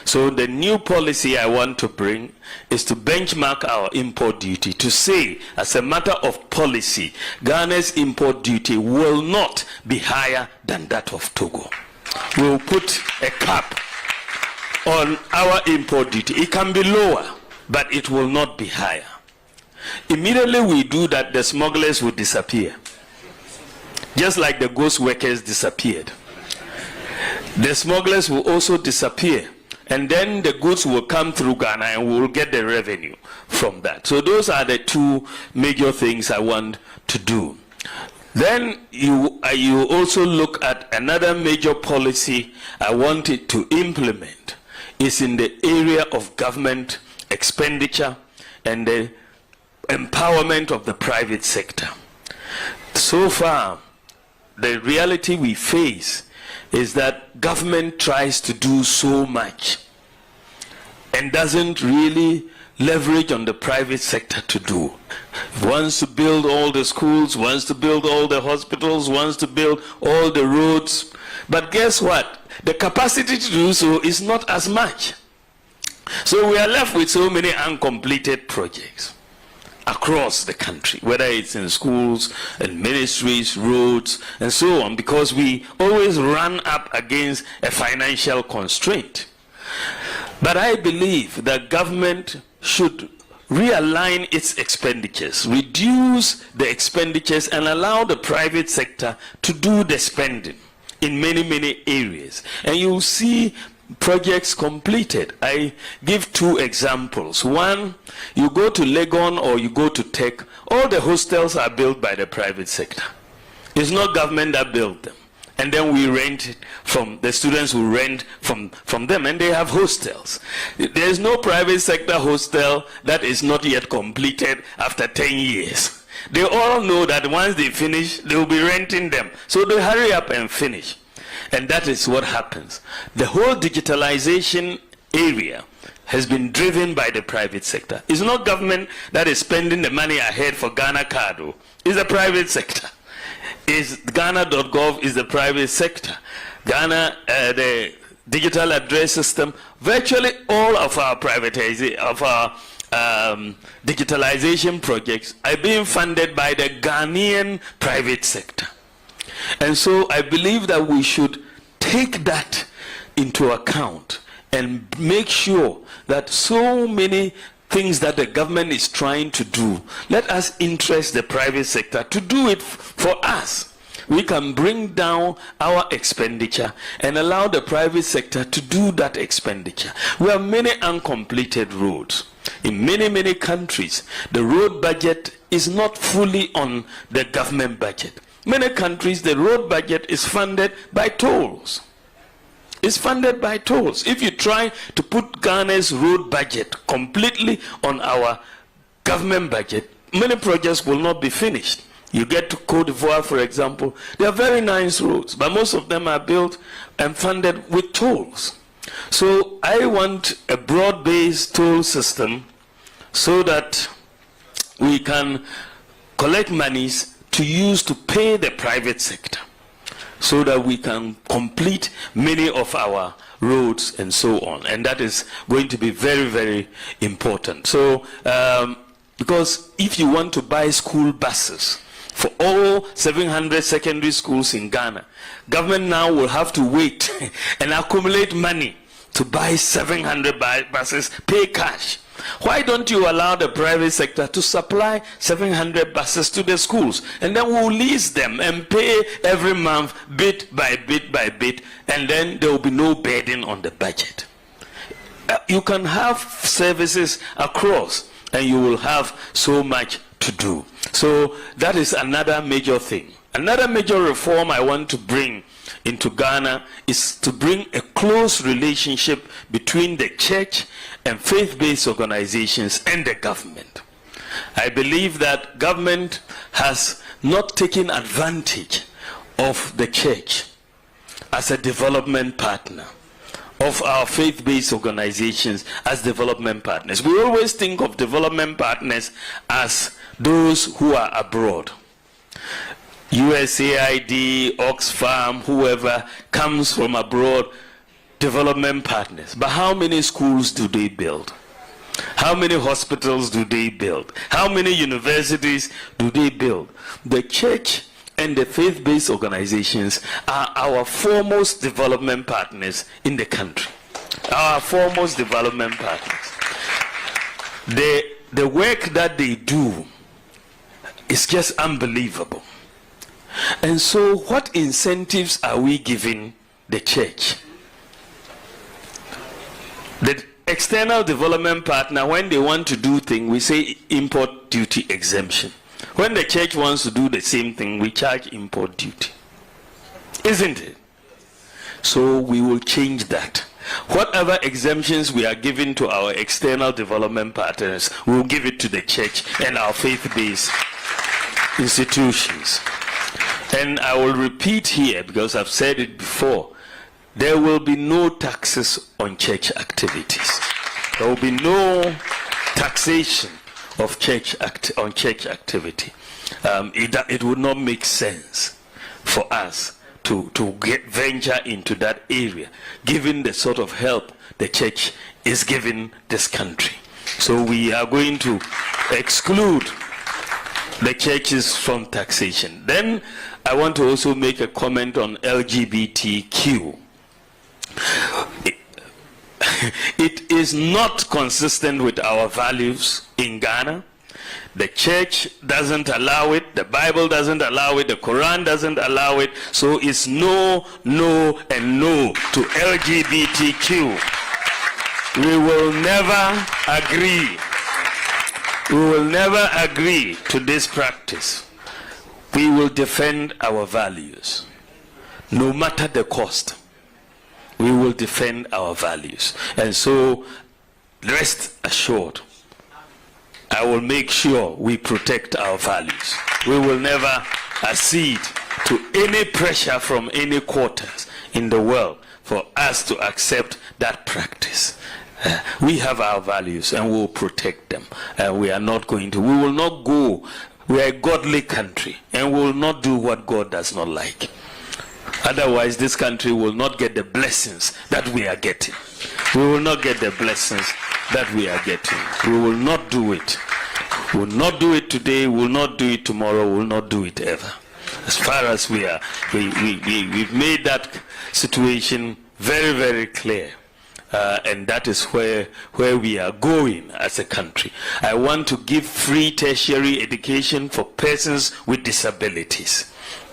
So the new policy I want to bring is to benchmark our import duty, to say, as a matter of policy, Ghana's import duty will not be higher than that of Togo. We'll put a cap on our import duty. It can be lower, but it will not be higher. Immediately we do that, the smugglers will disappear. Just like the ghost workers disappeared. The smugglers will also disappear. And then the goods will come through Ghana and we will get the revenue from that. So those are the two major things I want to do. Then you also look at another major policy I wanted to implement is in the area of government expenditure and the empowerment of the private sector. So far, the reality we face is that government tries to do so much and doesn't really leverage on the private sector to do. Wants to build all the schools, wants to build all the hospitals, wants to build all the roads. But guess what? The capacity to do so is not as much. So we are left with so many uncompleted projects across the country, whether it's in schools and ministries, roads, and so on, because we always run up against a financial constraint. But I believe that government should realign its expenditures, reduce the expenditures, and allow the private sector to do the spending in many, many areas. And you'll see projects completed. I give two examples. One, you go to Legon or you go to Tech, all the hostels are built by the private sector. It's not government that built them. And then we rent it from the students who rent from them, and they have hostels. There is no private sector hostel that is not yet completed after 10 years. They all know that once they finish, they will be renting them. So they hurry up and finish. And that is what happens. The whole digitalization area has been driven by the private sector. It's not government that is spending the money ahead for Ghana Cardo. It's the private sector. Is Ghana.gov is the private sector. Ghana, the digital address system, virtually all of our privatization, of our digitalization projects are being funded by the Ghanaian private sector. And so I believe that we should take that into account and make sure that so many things that the government is trying to do, let us interest the private sector to do it for us. We can bring down our expenditure and allow the private sector to do that expenditure. We have many uncompleted roads. In many, many countries, the road budget is not fully on the government budget. Many countries, the road budget is funded by tolls. It's funded by tolls. If you try to put Ghana's road budget completely on our government budget, many projects will not be finished. You get to Cote d'Ivoire, for example, they are very nice roads, but most of them are built and funded with tolls. So I want a broad-based toll system so that we can collect monies to use to pay the private sector, so that we can complete many of our roads and so on. And that is going to be very, very important. So, because if you want to buy school buses for all 700 secondary schools in Ghana, government now will have to wait and accumulate money to buy 700 buses, pay cash. Why don't you allow the private sector to supply 700 buses to the schools, and then we'll lease them and pay every month bit by bit by bit, and then there will be no burden on the budget. You can have services across and you will have so much to do. So that is another major thing. Another major reform I want to bring into Ghana is to bring a close relationship between the church and faith-based organizations and the government. I believe that government has not taken advantage of the church as a development partner, of our faith-based organizations as development partners. We always think of development partners as those who are abroad. USAID, Oxfam, whoever comes from abroad, development partners. But how many schools do they build? How many hospitals do they build? How many universities do they build? The church and the faith-based organizations are our foremost development partners in the country. Our foremost development partners. The work that they do is just unbelievable. And so what incentives are we giving the church? The external development partner, when they want to do things, we say import duty exemption. When the church wants to do the same thing, we charge import duty. Isn't it? So we will change that. Whatever exemptions we are giving to our external development partners, we will give it to the church and our faith-based institutions. And I will repeat here, because I've said it before, there will be no taxes on church activities. There will be no taxation of church activity. It would not make sense for us to venture into that area, given the sort of help the church is giving this country. So we are going to exclude the churches from taxation. Then I want to also make a comment on LGBTQ. It is not consistent with our values in Ghana. The church doesn't allow it, the Bible doesn't allow it, the Quran doesn't allow it. So it's no, no, and no to LGBTQ. We will never agree. We will never agree to this practice. We will defend our values, no matter the cost. We will defend our values. And so, rest assured, I will make sure we protect our values. We will never accede to any pressure from any quarters in the world for us to accept that practice. We have our values and we will protect them. We are not going to, we will not go, we are a godly country and we will not do what God does not like. Otherwise, this country will not get the blessings that we are getting. We will not get the blessings that we are getting. We will not do it. We will not do it today, we will not do it tomorrow, we will not do it ever. As far as we are, we've made that situation very, very clear. And that is where we are going as a country. I want to give free tertiary education for persons with disabilities.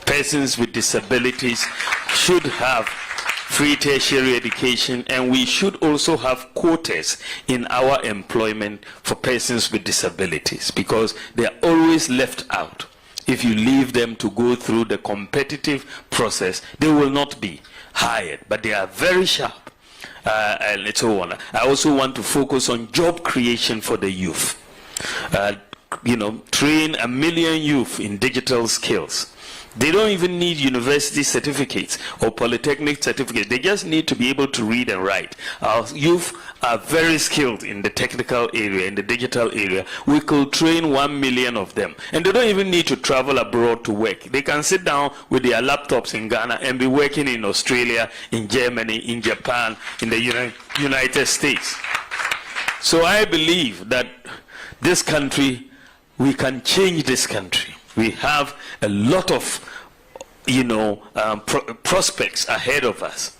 Persons with disabilities should have free tertiary education, and we should also have quotas in our employment for persons with disabilities, because they are always left out. If you leave them to go through the competitive process, they will not be hired, but they are very sharp. And so on. I also want to focus on job creation for the youth. Train 1 million youth in digital skills. They don't even need university certificates or polytechnic certificates. They just need to be able to read and write. Our youth are very skilled in the technical area, in the digital area. We could train 1 million of them. And they don't even need to travel abroad to work. They can sit down with their laptops in Ghana and be working in Australia, in Germany, in Japan, in the United States. So I believe that this country, we can change this country. We have a lot of, prospects ahead of us.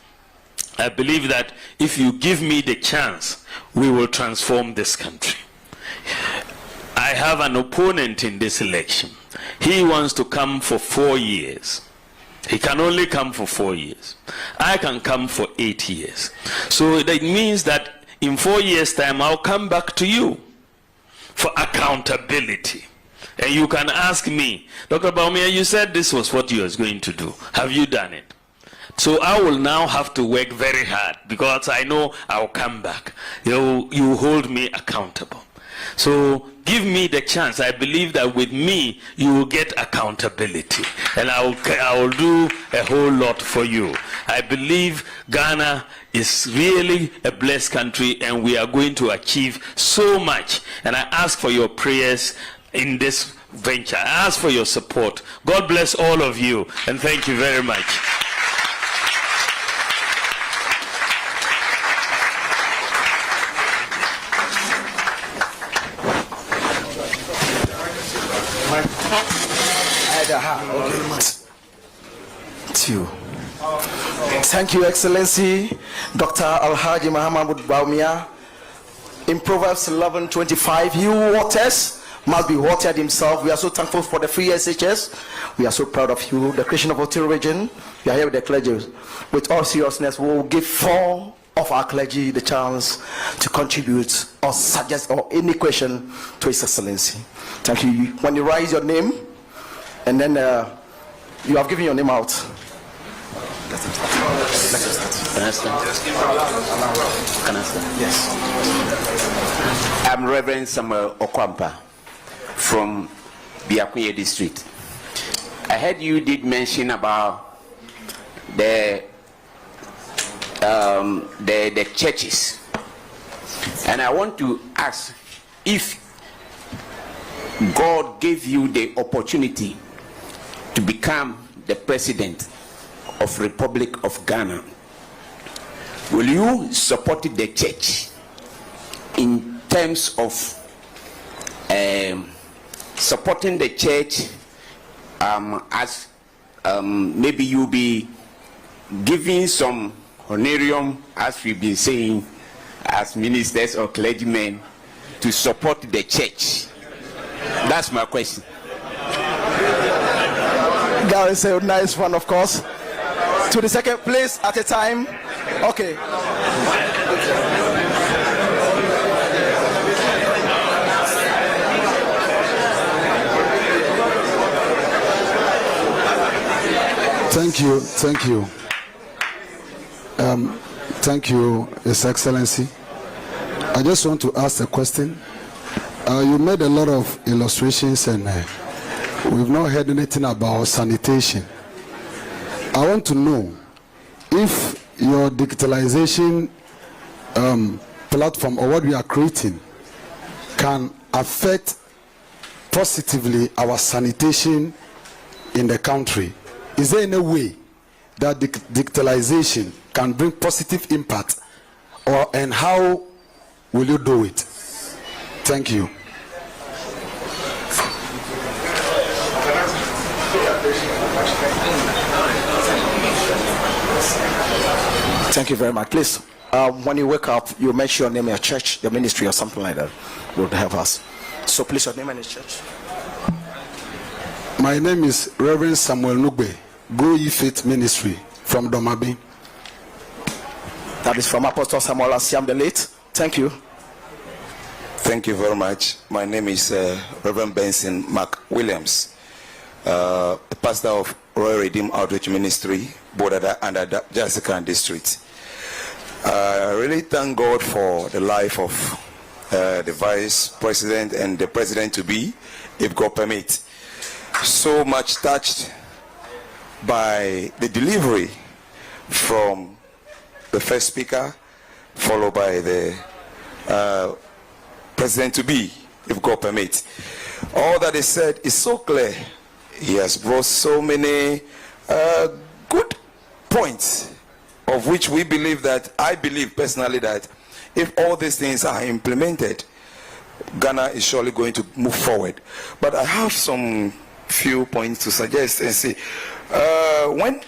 I believe that if you give me the chance, we will transform this country. I have an opponent in this election. He wants to come for 4 years. He can only come for 4 years. I can come for 8 years. So that means that in 4 years' time, I'll come back to you for accountability. And you can ask me, Dr. Bawumia, you said this was what you was going to do. Have you done it? So I will now have to work very hard, because I know I'll come back. You hold me accountable. So give me the chance. I believe that with me, you will get accountability. And I will do a whole lot for you. I believe Ghana is really a blessed country, and we are going to achieve so much. And I ask for your prayers in this venture. I ask for your support. God bless all of you, and thank you very much. Thank you, Excellency, Dr. Alhaji Muhammad Bawumia. In Proverbs 11:25, he who waters must be watered himself. We are so thankful for the free SHS. We are so proud of you, the Christian of Otiri region. We are here with the clergy. With all seriousness, we will give 4 of our clergy the chance to contribute or suggest or any question to His Excellency. Thank you. When you raise your name, and then you have given your name out. Let us start. Can I start? Can I start? Yes. I'm Reverend Samuel Okwampa from Biakuye district. I heard you did mention about the churches, and I want to ask if God gave you the opportunity to become the president of Republic of Ghana, will you support the church in terms of supporting the church as maybe you'll be giving some honorarium, as we've been saying, as ministers or clergymen to support the church? That's my question. That is a nice one, of course. To the second place at a time. Okay. Thank you. Thank you, His Excellency. I just want to ask a question. You made a lot of illustrations and we've not heard anything about sanitation. I want to know if your digitalization platform or what we are creating can affect positively our sanitation in the country. Is there any way that digitalization can bring positive impact, and how will you do it? Thank you. Thank you very much. Please, when you wake up, you mention your name, your church, your ministry, or something like that. Would help us. So please, your name and your church. My name is Reverend Samuel Nugbe, Grow Ye Faith Ministry from Domabi. That is from Apostle Samuel Asiam the late. Thank you. Thank you very much. My name is Reverend Benson Mark Williams, the pastor of Royal Redeemed Outreach Ministry, Bodada and Jessica District. I really thank God for the life of the Vice President and the President-to-be, if God permit. So much touched by the delivery from the first speaker, followed by the President-to-be, if God permit. All that is said is so clear. He has brought so many good points, of which we believe that, I believe personally that if all these things are implemented, Ghana is surely going to move forward. But I have some few points to suggest and say, when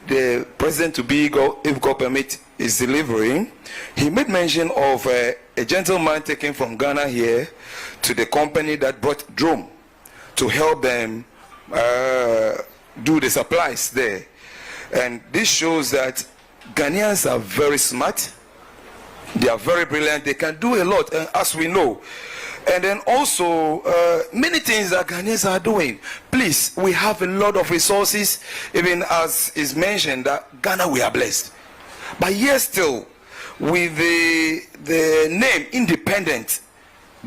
the President-to-be, if God permit, is delivering, he made mention of a gentleman taken from Ghana here to the company that brought drone to help them do the supplies there. And this shows that Ghanaians are very smart, they are very brilliant, they can do a lot, as we know. And then also many things that Ghanaians are doing. Please, we have a lot of resources, even as is mentioned that Ghana, we are blessed. But yet still, with the name independent,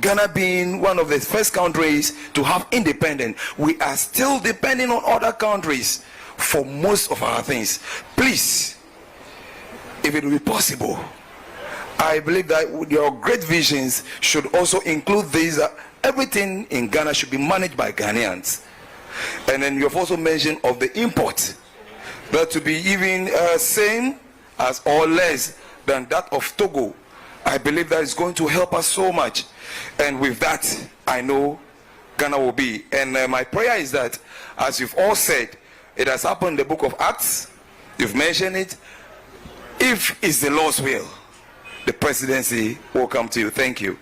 Ghana being one of the first countries to have independence, we are still depending on other countries for most of our things. Please, if it will be possible, I believe that your great visions should also include these, that everything in Ghana should be managed by Ghanaians. And then you have also mentioned of the import, that to be even same as or less than that of Togo. I believe that is going to help us so much. And with that, I know Ghana will be. And my prayer is that, as you've all said, it has happened in the book of Acts. You've mentioned it. If it's the Lord's will, the presidency will come to you. Thank you.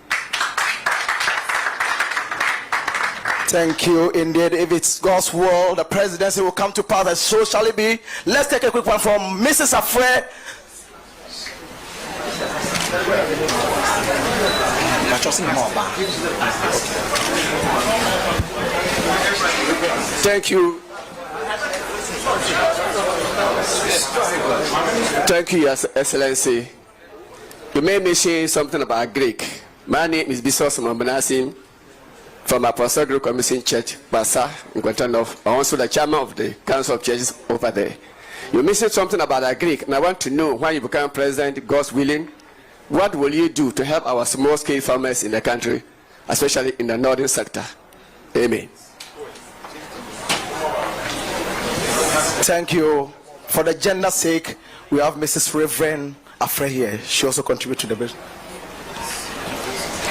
Thank you indeed. If it's God's will, the presidency will come to pass, and so shall it be. Let's take a quick one from Mrs. Afre. Thank you. Thank you, Your Excellency. You made me say something about Greek. My name is Bishop Mambanasim from Apostle Greek Commission Church, Basa, in Quentin-North. I'm also the chairman of the Council of Churches over there. You mentioned something about a Greek, and I want to know, when you become president, God's willing, what will you do to help our small-scale farmers in the country, especially in the northern sector? Amen. Thank you. For the gender's sake, we have Mrs. Reverend Afre here. She also contributes to the bill.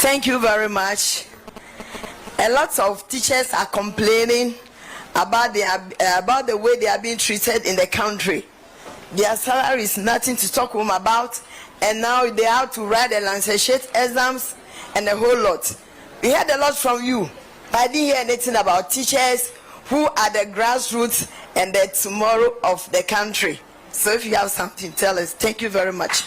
Thank you very much. A lot of teachers are complaining about the way they are being treated in the country. Their salary is nothing to talk home about, and now they have to write the licentiate exams and a whole lot. We heard a lot from you, but I didn't hear anything about teachers who are the grassroots and the tomorrow of the country. So if you have something, tell us. Thank you very much.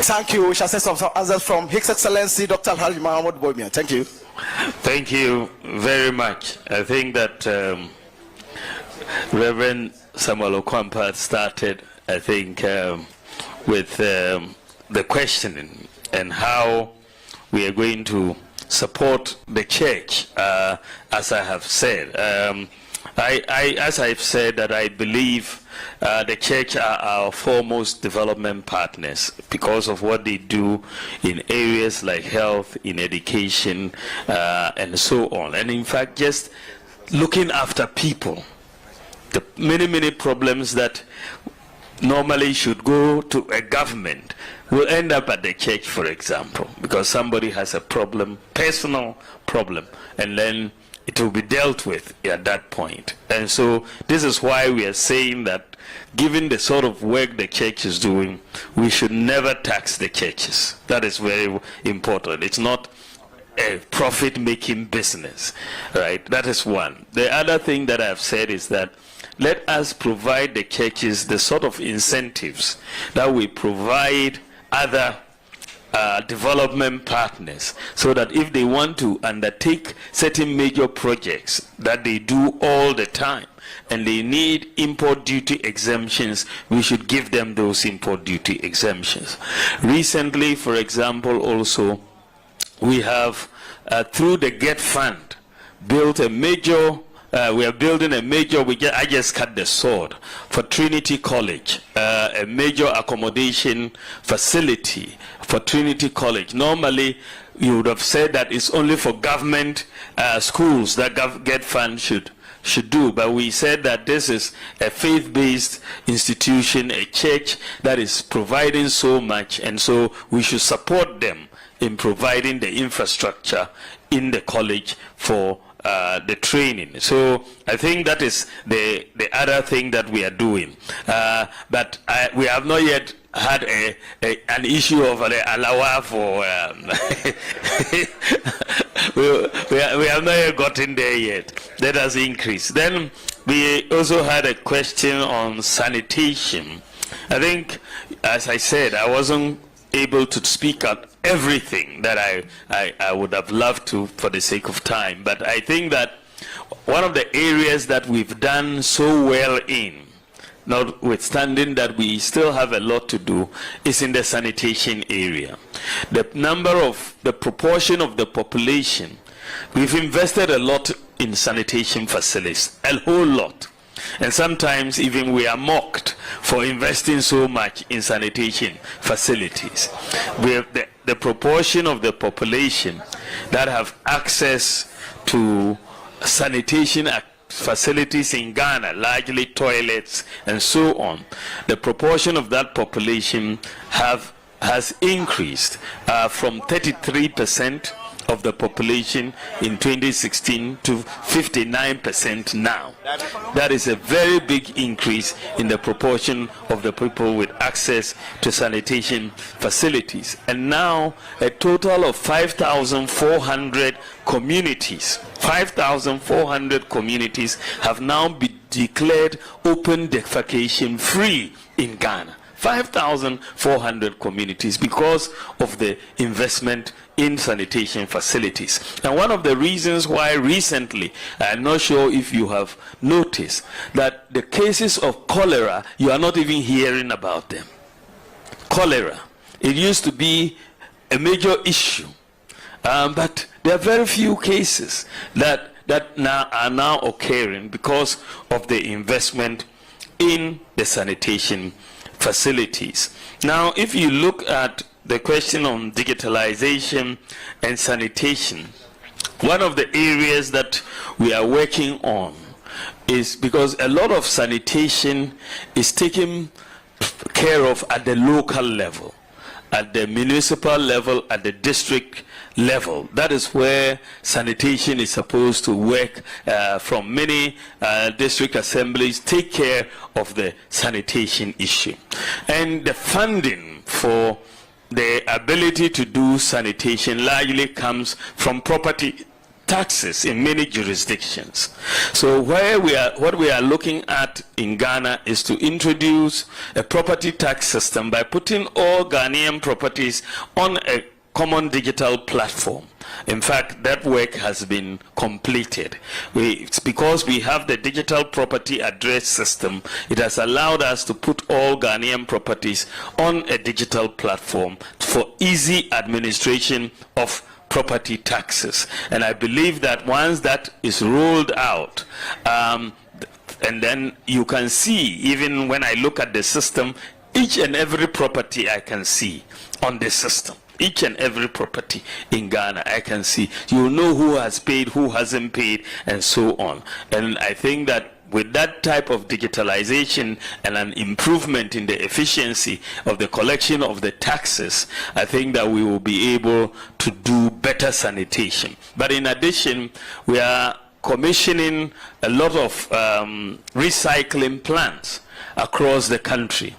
Thank you. We shall say some answers from His Excellency Dr. Alhaji Mohammed Bawumia. Thank you. Thank you very much. I think that Reverend Samuel Okwampa started, I think, with the questioning and how we are going to support the church, as I have said. As I've said, that I believe the church are our foremost development partners because of what they do in areas like health, in education, and so on. And in fact, just looking after people, the many problems that normally should go to a government will end up at the church, for example, because somebody has a problem, personal problem, and then it will be dealt with at that point. And so this is why we are saying that given the sort of work the church is doing, we should never tax the churches. That is very important. It's not a profit-making business, right? That is one. The other thing that I've said is that let us provide the churches the sort of incentives that we provide other development partners, so that if they want to undertake certain major projects that they do all the time and they need import duty exemptions, we should give them those import duty exemptions. Recently, for example, also we have through the GET fund built a major we are building a major, I just cut the sword, for Trinity College, a major accommodation facility for Trinity College. Normally, you would have said that it's only for government schools that GET fund should do, but we said that this is a faith-based institution, a church that is providing so much, and so we should support them in providing the infrastructure in the college for the training. So I think that is the other thing that we are doing. But we have not yet had an issue of the alawa for we have not yet gotten there yet. That has increased. Then we also had a question on sanitation. I think, as I said, I wasn't able to speak out everything that I would have loved to for the sake of time, but I think that one of the areas that we've done so well in, notwithstanding that we still have a lot to do, is in the sanitation area. The proportion of the population, we've invested a lot in sanitation facilities, a whole lot. And sometimes even we are mocked for investing so much in sanitation facilities. We have the proportion of the population that have access to sanitation facilities in Ghana, largely toilets and so on. The proportion of that population has increased from 33% of the population in 2016 to 59% now. That is a very big increase in the proportion of the people with access to sanitation facilities. And now a total of 5,400 communities, 5,400 communities have now been declared open defecation free in Ghana. 5,400 communities because of the investment in sanitation facilities. And one of the reasons why recently, I'm not sure if you have noticed, that the cases of cholera, you are not even hearing about them. Cholera, it used to be a major issue, but there are very few cases that are now occurring because of the investment in the sanitation facilities. Now, if you look at the question on digitalization and sanitation, one of the areas that we are working on is because a lot of sanitation is taken care of at the local level. at the municipal level, at the district level. That is where sanitation is supposed to work. From many district assemblies take care of the sanitation issue. And the funding for the ability to do sanitation largely comes from property taxes in many jurisdictions. So what we are looking at in Ghana is to introduce a property tax system by putting all Ghanaian properties on a common digital platform. In fact, that work has been completed. It's because we have the digital property address system, it has allowed us to put all Ghanaian properties on a digital platform for easy administration of property taxes. And I believe that once that is rolled out, and then you can see, even when I look at the system, each and every property I can see on the system. Each and every property in Ghana, I can see. You know who has paid, who hasn't paid, and so on. And I think that with that type of digitalization and an improvement in the efficiency of the collection of the taxes, I think that we will be able to do better sanitation. But in addition, we are commissioning a lot of recycling plants across the country.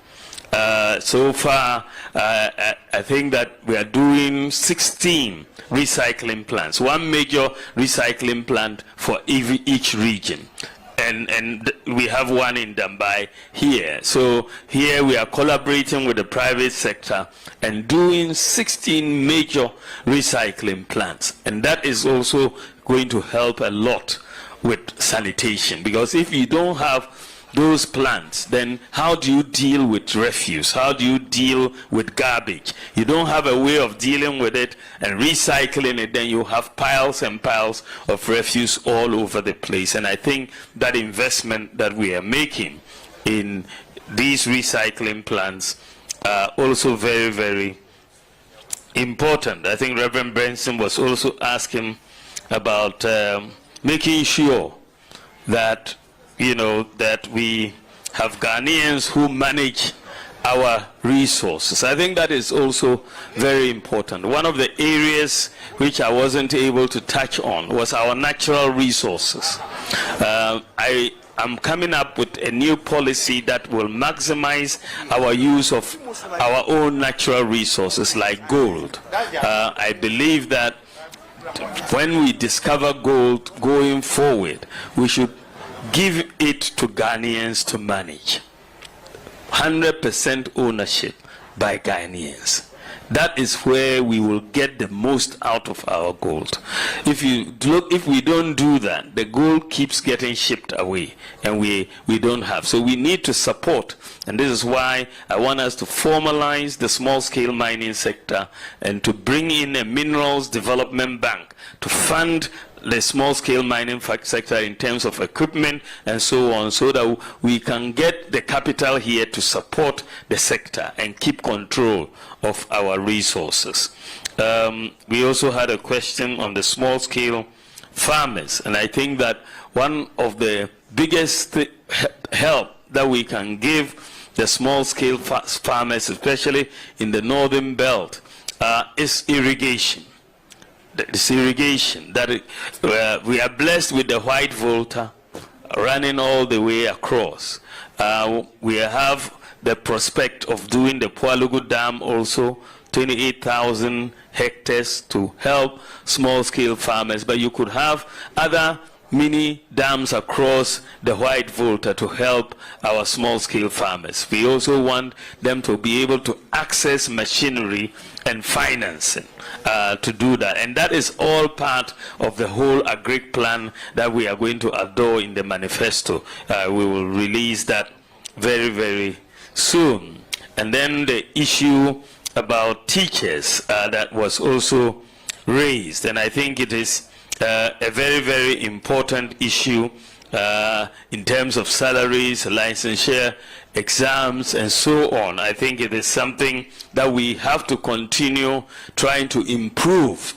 So far, I think that we are doing 16 recycling plants, one major recycling plant for each region. And we have one in Dambai here. So here we are collaborating with the private sector and doing 16 major recycling plants. And that is also going to help a lot with sanitation, because if you don't have those plants, then how do you deal with refuse? How do you deal with garbage? You don't have a way of dealing with it and recycling it, then you have piles and piles of refuse all over the place. And I think that investment that we are making in these recycling plants are also very, very important. I think Reverend Benson was also asking about making sure that that we have Ghanaians who manage our resources. I think that is also very important. One of the areas which I wasn't able to touch on was our natural resources. I am coming up with a new policy that will maximize our use of our own natural resources like gold. I believe that when we discover gold going forward, we should give it to Ghanaians to manage. 100% ownership by Ghanaians. That is where we will get the most out of our gold. If we don't do that, the gold keeps getting shipped away and we don't have. So we need to support, and this is why I want us to formalize the small-scale mining sector and to bring in a minerals development bank to fund the small-scale mining sector in terms of equipment and so on, so that we can get the capital here to support the sector and keep control of our resources. We also had a question on the small-scale farmers, and I think that one of the biggest help that we can give the small-scale farmers, especially in the northern belt, is irrigation. This irrigation, that we are blessed with the white volta running all the way across. We have the prospect of doing the Pualugu Dam also, 28,000 hectares to help small-scale farmers, but you could have other mini dams across the white volta to help our small-scale farmers. We also want them to be able to access machinery and financing to do that. And that is all part of the whole agric plan that we are going to adore in the manifesto. We will release that very, very soon. And then the issue about teachers that was also raised. And I think it is a very, very important issue in terms of salaries, licensure, exams, and so on. I think it is something that we have to continue trying to improve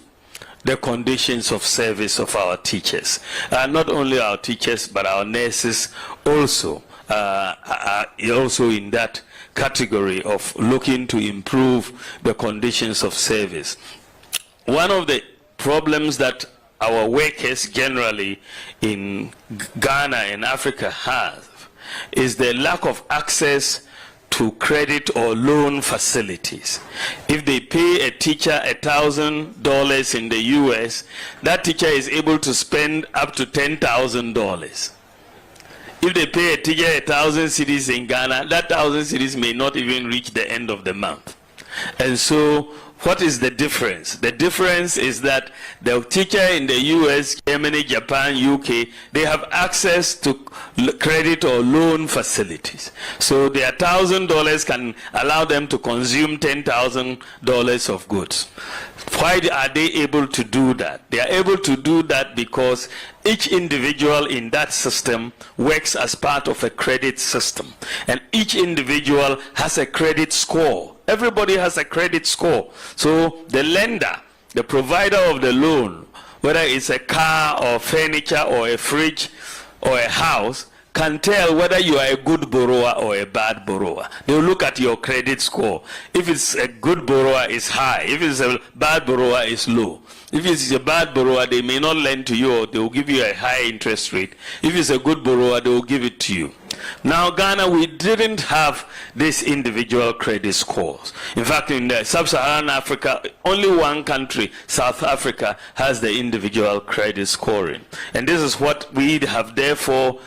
the conditions of service of our teachers. Not only our teachers, but our nurses also, also in that category of looking to improve the conditions of service. One of the problems that our workers generally in Ghana and Africa have is the lack of access to credit or loan facilities. If they pay a teacher $1,000 in the US, that teacher is able to spend up to $10,000. If they pay a teacher 1,000 cedis in Ghana, that 1,000 cedis may not even reach the end of the month. And so, what is the difference? The difference is that the teacher in the US, Germany, Japan, UK, they have access to credit or loan facilities. So their $1,000 can allow them to consume $10,000 of goods. Why are they able to do that? They are able to do that because each individual in that system works as part of a credit system. And each individual has a credit score. Everybody has a credit score. So the lender, the provider of the loan, whether it's a car or furniture or a fridge or a house, can tell whether you are a good borrower or a bad borrower. They'll look at your credit score. If it's a good borrower, it's high. If it's a bad borrower, it's low. If it's a bad borrower, they may not lend to you, or they will give you a high interest rate. If it's a good borrower, they will give it to you. Now, Ghana, we didn't have this individual credit scores. In fact, in the sub-Saharan Africa, only one country, South Africa, has the individual credit scoring. And this is what we have therefore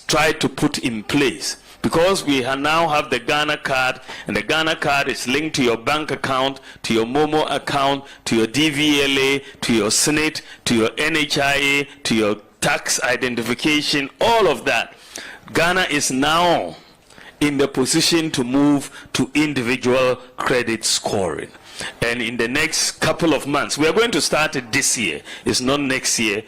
tried to put in place. Because we now have the Ghana card, and the Ghana card is linked to your bank account, to your Momo account, to your DVLA, to your SNIT, to your NHIA, to your tax identification, all of that. Ghana is now in the position to move to individual credit scoring. And in the next couple of months, we are going to start it this year. It's not next year.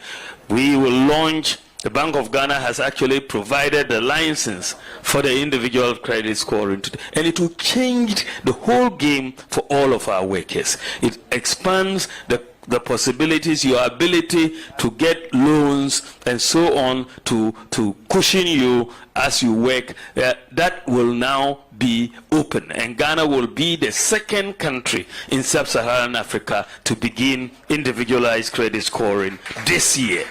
We will launch. The Bank of Ghana has actually provided the license for the individual credit scoring, and it will change the whole game for all of our workers. It expands the possibilities, your ability to get loans and so on to cushion you as you work. That will now be open, and Ghana will be the second country in sub-Saharan Africa to begin individualized credit scoring this year.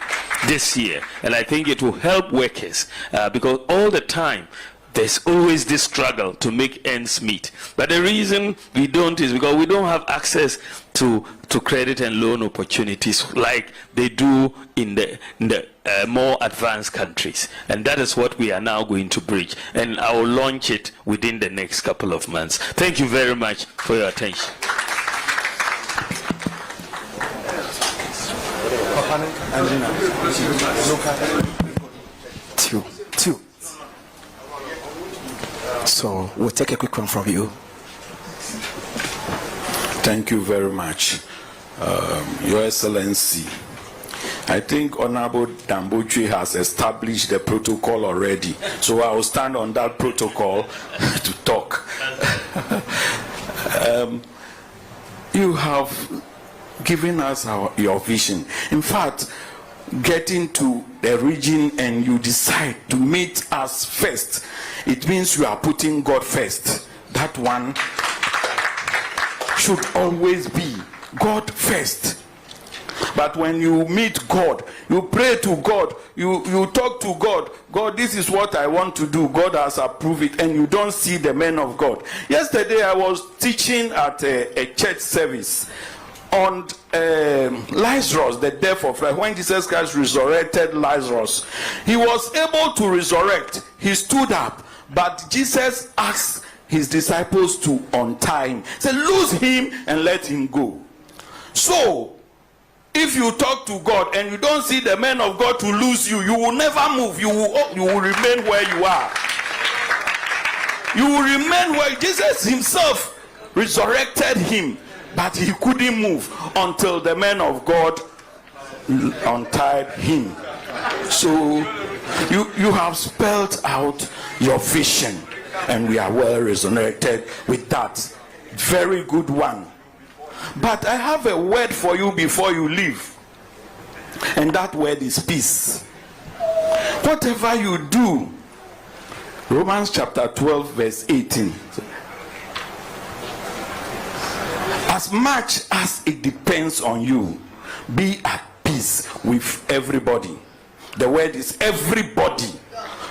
And I think it will help workers because all the time there's always this struggle to make ends meet. But the reason we don't is because we don't have access to credit and loan opportunities like they do in the more advanced countries. And that is what we are now going to bridge. And I will launch it within the next couple of months. Thank you very much for your attention. Two. So we'll take a quick one from you. Thank you very much, Your Excellency. I think Honorable Dambochi has established the protocol already, so I will stand on that protocol to talk. You have given us your vision. In fact, getting to the region and you decide to meet us first, it means you are putting God first. That one should always be God first. But when you meet God, you pray to God, you talk to God. God, this is what I want to do. God has approved it, and you don't see the man of God. Yesterday I was teaching at a church service on Lazarus, the death of Christ. When Jesus Christ resurrected Lazarus, he was able to resurrect. He stood up, but Jesus asked his disciples to untie him. He said, loose him and let him go. So, if you talk to God and you don't see the man of God to lose you, you will never move. You will remain where you are. You will remain where Jesus himself resurrected him. But he couldn't move until the man of God untied him. So you have spelled out your vision, and we are well resonated with that. Very good one. But I have a word for you before you leave, and that word is peace. Whatever you do, Romans chapter 12 verse 18. As much as it depends on you, be at peace with everybody. The word is everybody,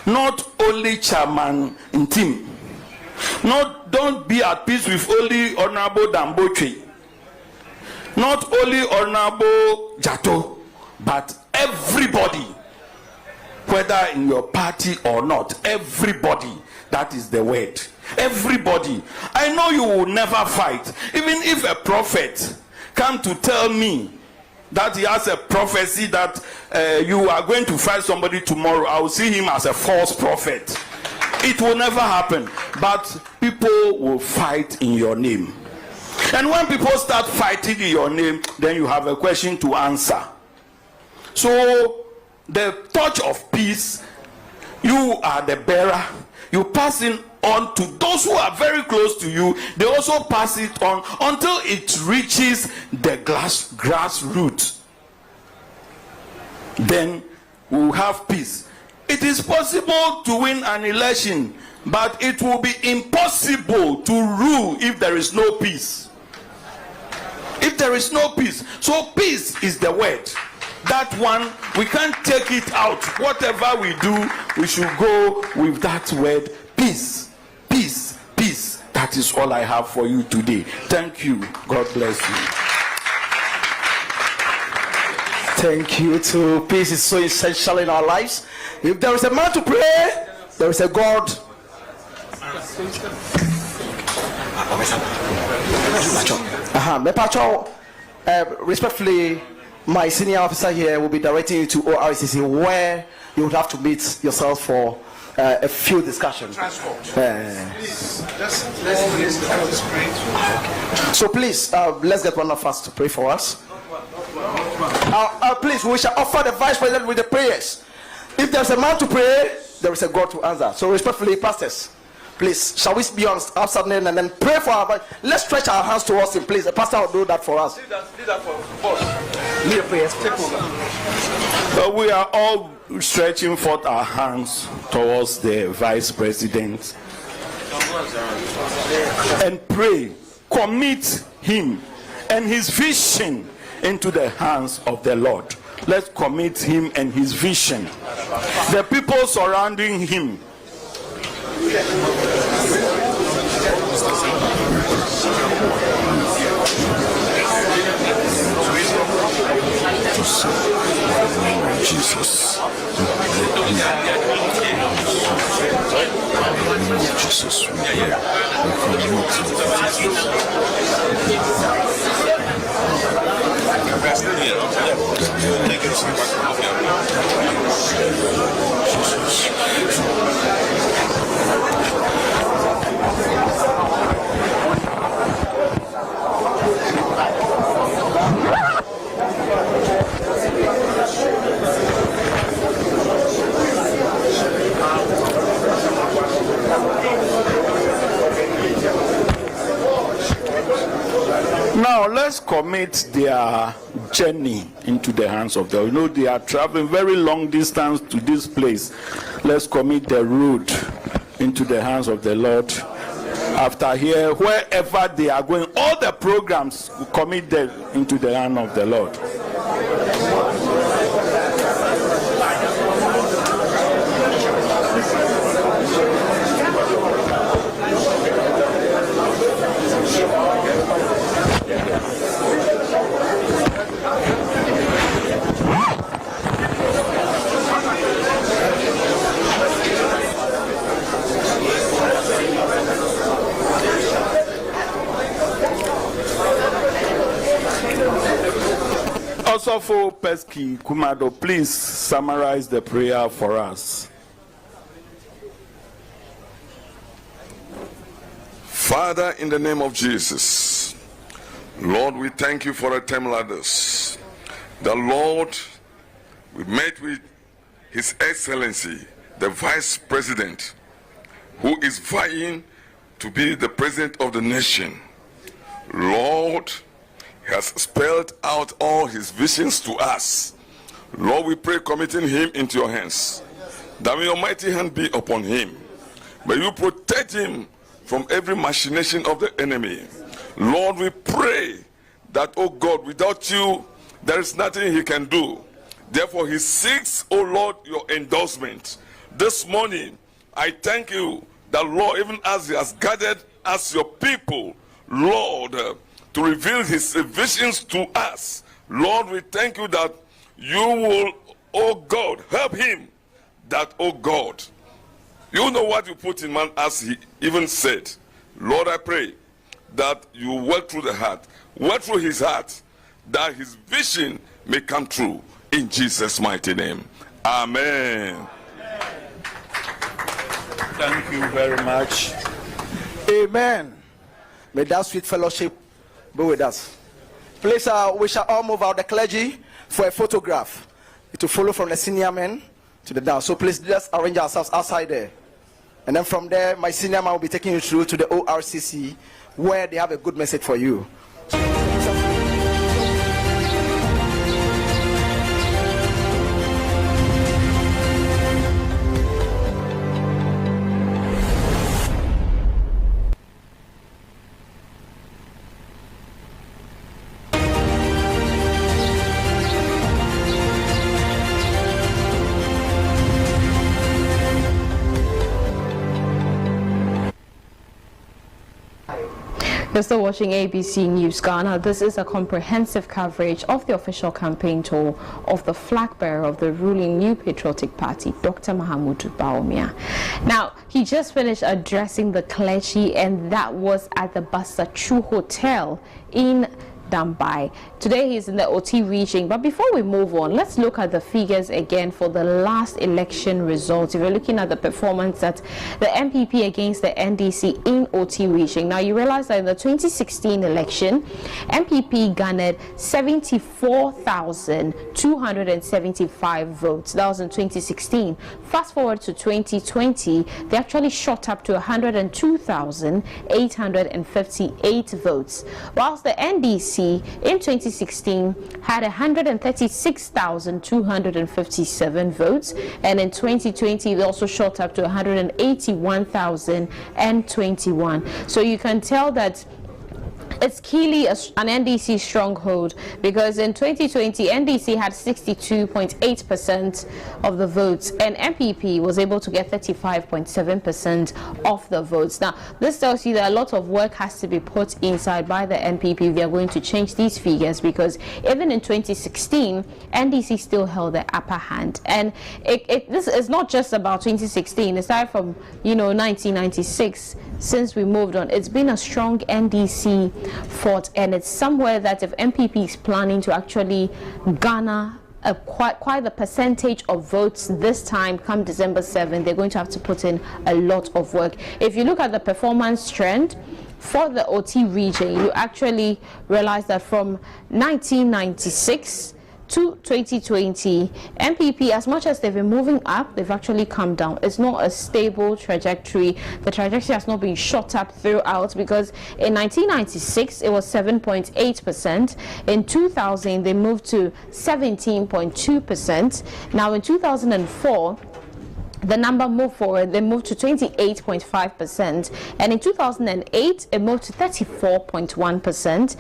not only chairman in team. Don't be at peace with only Honorable Damboche, not only Honorable Jato, but everybody, whether in your party or not. Everybody. That is the word. Everybody. I know you will never fight. Even if a prophet come to tell me that he has a prophecy that you are going to fight somebody tomorrow, I will see him as a false prophet. It will never happen. But people will fight in your name. And when people start fighting in your name, then you have a question to answer. So the torch of peace, you are the bearer. You pass it on to those who are very close to you. They also pass it on until it reaches the grassroots. Then we will have peace. It is possible to win an election, but it will be impossible to rule if there is no peace. If there is no peace. So peace is the word. That one, we can't take it out. Whatever we do, we should go with that word, peace. Peace, peace. That is all I have for you today. Thank you. God bless you. Thank you too. Peace is so essential in our lives. If there is a man to pray, there is a God. Respectfully, my senior officer here will be directing you to ORCC, where you would have to meet yourself for a few discussions. So please, let's get one of us to pray for us. Please, we shall offer the vice president with the prayers. If there's a man to pray, there is a God to answer. So respectfully, pastors, please, shall we be on upside down and then pray for our... Let's stretch our hands towards him, please. The pastor will do that for us. Lead that for us. Lead the prayers. Take over. But we are all stretching forth our hands towards the vice president and pray. Commit him and his vision into the hands of the Lord. Let's commit him and his vision. The people surrounding him. Jesus. Now let's commit their journey into the hands of the Lord. You know, they are traveling very long distance to this place. Let's commit the road into the hands of the Lord. After here, wherever they are going, all the programs, commit them into the hand of the Lord. Also for Pesky Kumado, please summarize the prayer for us. Father, in the name of Jesus, Lord, we thank you for a time like this. The Lord, we met with His Excellency, the Vice President, who is vying to be the President of the nation. Lord, He has spelled out all His visions to us. Lord, we pray, committing him into your hands, that may your mighty hand be upon him. May you protect him from every machination of the enemy. Lord, we pray that, oh God, without you, there is nothing he can do. Therefore, he seeks, oh Lord, your endorsement. This morning, I thank you that, Lord, even as he has gathered as your people, Lord, to reveal his visions to us. Lord, we thank you that you will, oh God, help him. That, oh God, you know what you put in man, as he even said. Lord, I pray that you work through the heart, work through his heart, that his vision may come true. In Jesus' mighty name. Amen. Thank you very much. Amen. May that sweet fellowship be with us. Please, we shall all move out the clergy for a photograph. It will follow from the senior men to the down. So please just arrange ourselves outside there. And then from there, my senior man will be taking you through to the ORCC, where they have a good message for you. You're still watching ABC News Ghana. This is a comprehensive coverage of the official campaign tour of the flag bearer of the ruling New Patriotic Party, Dr. Mahamudu Bawumia. Now, he just finished addressing the clergy, and that was at the Basachu Hotel in Dambai. Today he's in the OT region. But before we move on, let's look at the figures again for the last election results. If you're looking at the performance at the MPP against the NDC in OT region, now you realize that in the 2016 election, MPP garnered 74,275 votes. That was in 2016. Fast forward to 2020, they actually shot up to 102,858 votes, whilst the NDC in 2016 had 136,257 votes, and in 2020 they also shot up to 181,021. So you can tell that it's clearly an NDC stronghold, because in 2020 NDC had 62.8% of the votes and MPP was able to get 35.7% of the votes. Now this tells you that a lot of work has to be put inside by the MPP if they are going to change these figures, because even in 2016 NDC still held the upper hand. And this is not just about 2016. Aside from 1996, since we moved on, it's been a strong NDC fought, and it's somewhere that if MPP is planning to actually garner quite the percentage of votes this time come December 7, they're going to have to put in a lot of work. If you look at the performance trend for the OT region, you actually realize that from 1996 to 2020, MPP, as much as they've been moving up, they've actually come down. It's not a stable trajectory. The trajectory has not been shot up throughout, because in 1996 it was 7.8%. In 2000 they moved to 17.2%. Now in 2004 the number moved forward. They moved to 28.5%, and in 2008 it moved to 34.1%,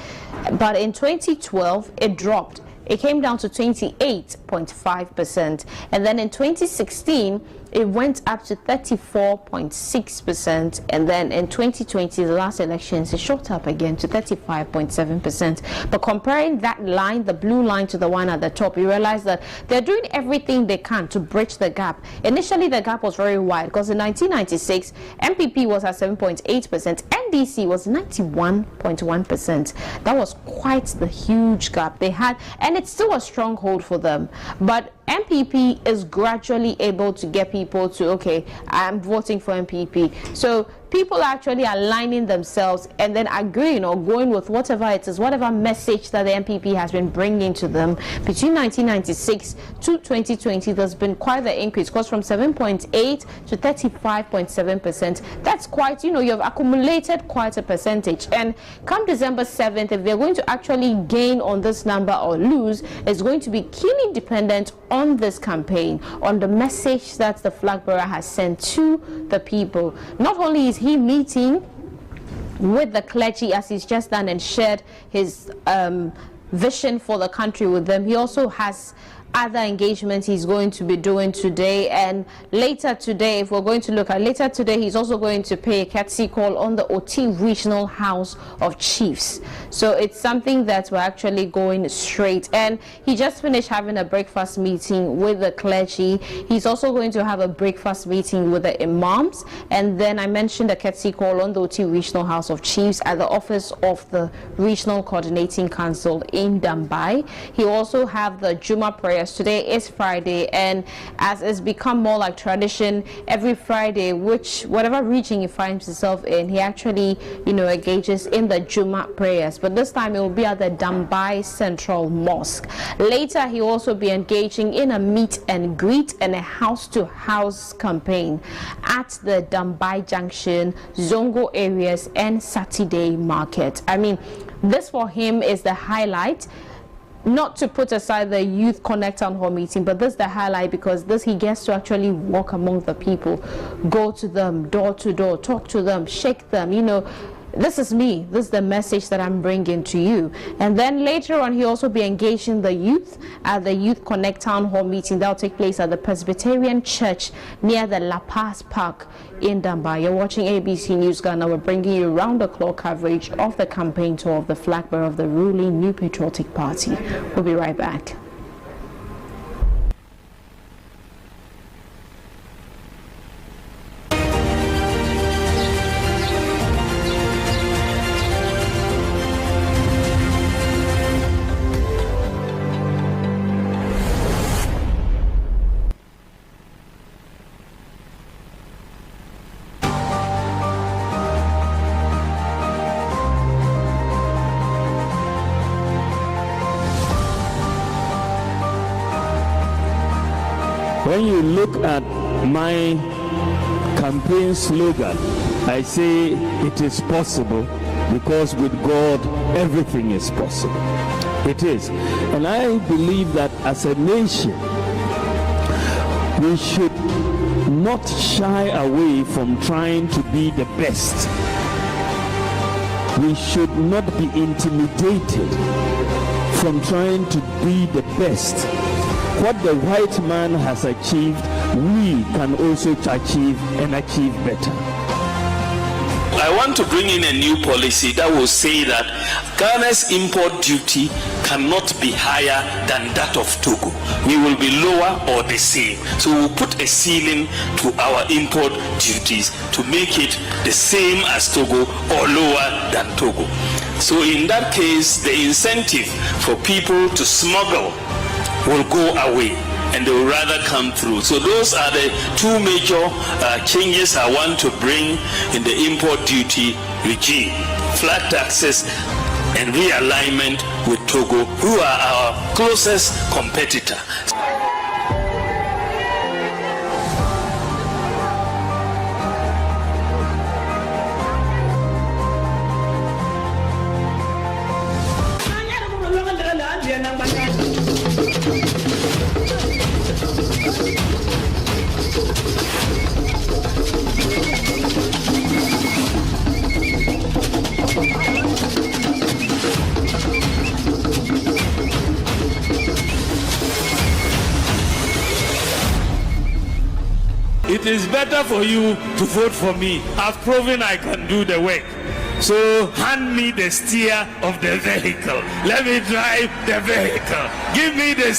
but in 2012 it dropped. It came down to 28.5%, and then in 2016 it went up to 34.6%, and then in 2020, the last elections, it shot up again to 35.7%. But comparing that line, the blue line, to the one at the top, you realize that they're doing everything they can to bridge the gap. Initially the gap was very wide, because in 1996 MPP was at 7.8%, NDC was 91.1%. That was quite the huge gap they had, and it's still a stronghold for them. But MPP is gradually able to get people to, okay, I'm voting for MPP. So people are actually aligning themselves and then agreeing or going with whatever it is, whatever message that the MPP has been bringing to them. Between 1996 to 2020, there's been quite the increase, because from 7.8 to 35.7%. That's quite, you've accumulated quite a percentage. And come December 7th, if they're going to actually gain on this number or lose, it's going to be keenly dependent on this campaign, on the message that the flag bearer has sent to the people. Not only is he meeting with the clergy, as he's just done, and shared his vision for the country with them, he also has other engagements he's going to be doing today. And later today, if we're going to look at later today, he's also going to pay a courtesy call on the OT Regional House of Chiefs. So it's something that we're actually going straight. And he just finished having a breakfast meeting with the clergy. He's also going to have a breakfast meeting with the imams. And then I mentioned a courtesy call on the OT Regional House of Chiefs at the office of the Regional Coordinating Council in Dambai. He also have the Juma prayer. Today is Friday, and as it's become more like tradition, every Friday, whatever region he finds himself in, he actually, engages in the Juma prayers. But this time it will be at the Dambai Central Mosque. Later, he will also be engaging in a meet and greet and a house-to-house campaign at the Dambai Junction, Zongo areas, and Saturday Market. I mean, this for him is the highlight. Not to put aside the Youth Connect Town Hall meeting, but this is the highlight, because this he gets to actually walk among the people, go to them door to door, talk to them, shake them. This is me. This is the message that I'm bringing to you. And then later on, he'll also be engaging the youth at the Youth Connect Town Hall meeting that will take place at the Presbyterian Church near the La Paz Park in Dambai. You're watching ABC News Ghana. We're bringing you round-the-clock coverage of the campaign tour of the flag bearer of the ruling New Patriotic Party. We'll be right back. When you look at my campaign slogan, I say it is possible, because with God everything is possible. It is. And I believe that as a nation, we should not shy away from trying to be the best. We should not be intimidated from trying to be the best. What the white man has achieved, we can also achieve, and achieve better. I want to bring in a new policy that will say that Ghana's import duty cannot be higher than that of Togo. We will be lower or the same. So we'll put a ceiling to our import duties to make it the same as Togo or lower than Togo. So in that case, the incentive for people to smuggle will go away, and they will rather come through. So those are the two major changes I want to bring in the import duty regime: flat taxes and realignment with Togo, who are our closest competitor. It is better for you to vote for me. I've proven I can do the work. So hand me the steer of the vehicle. Let me drive the vehicle. Give me the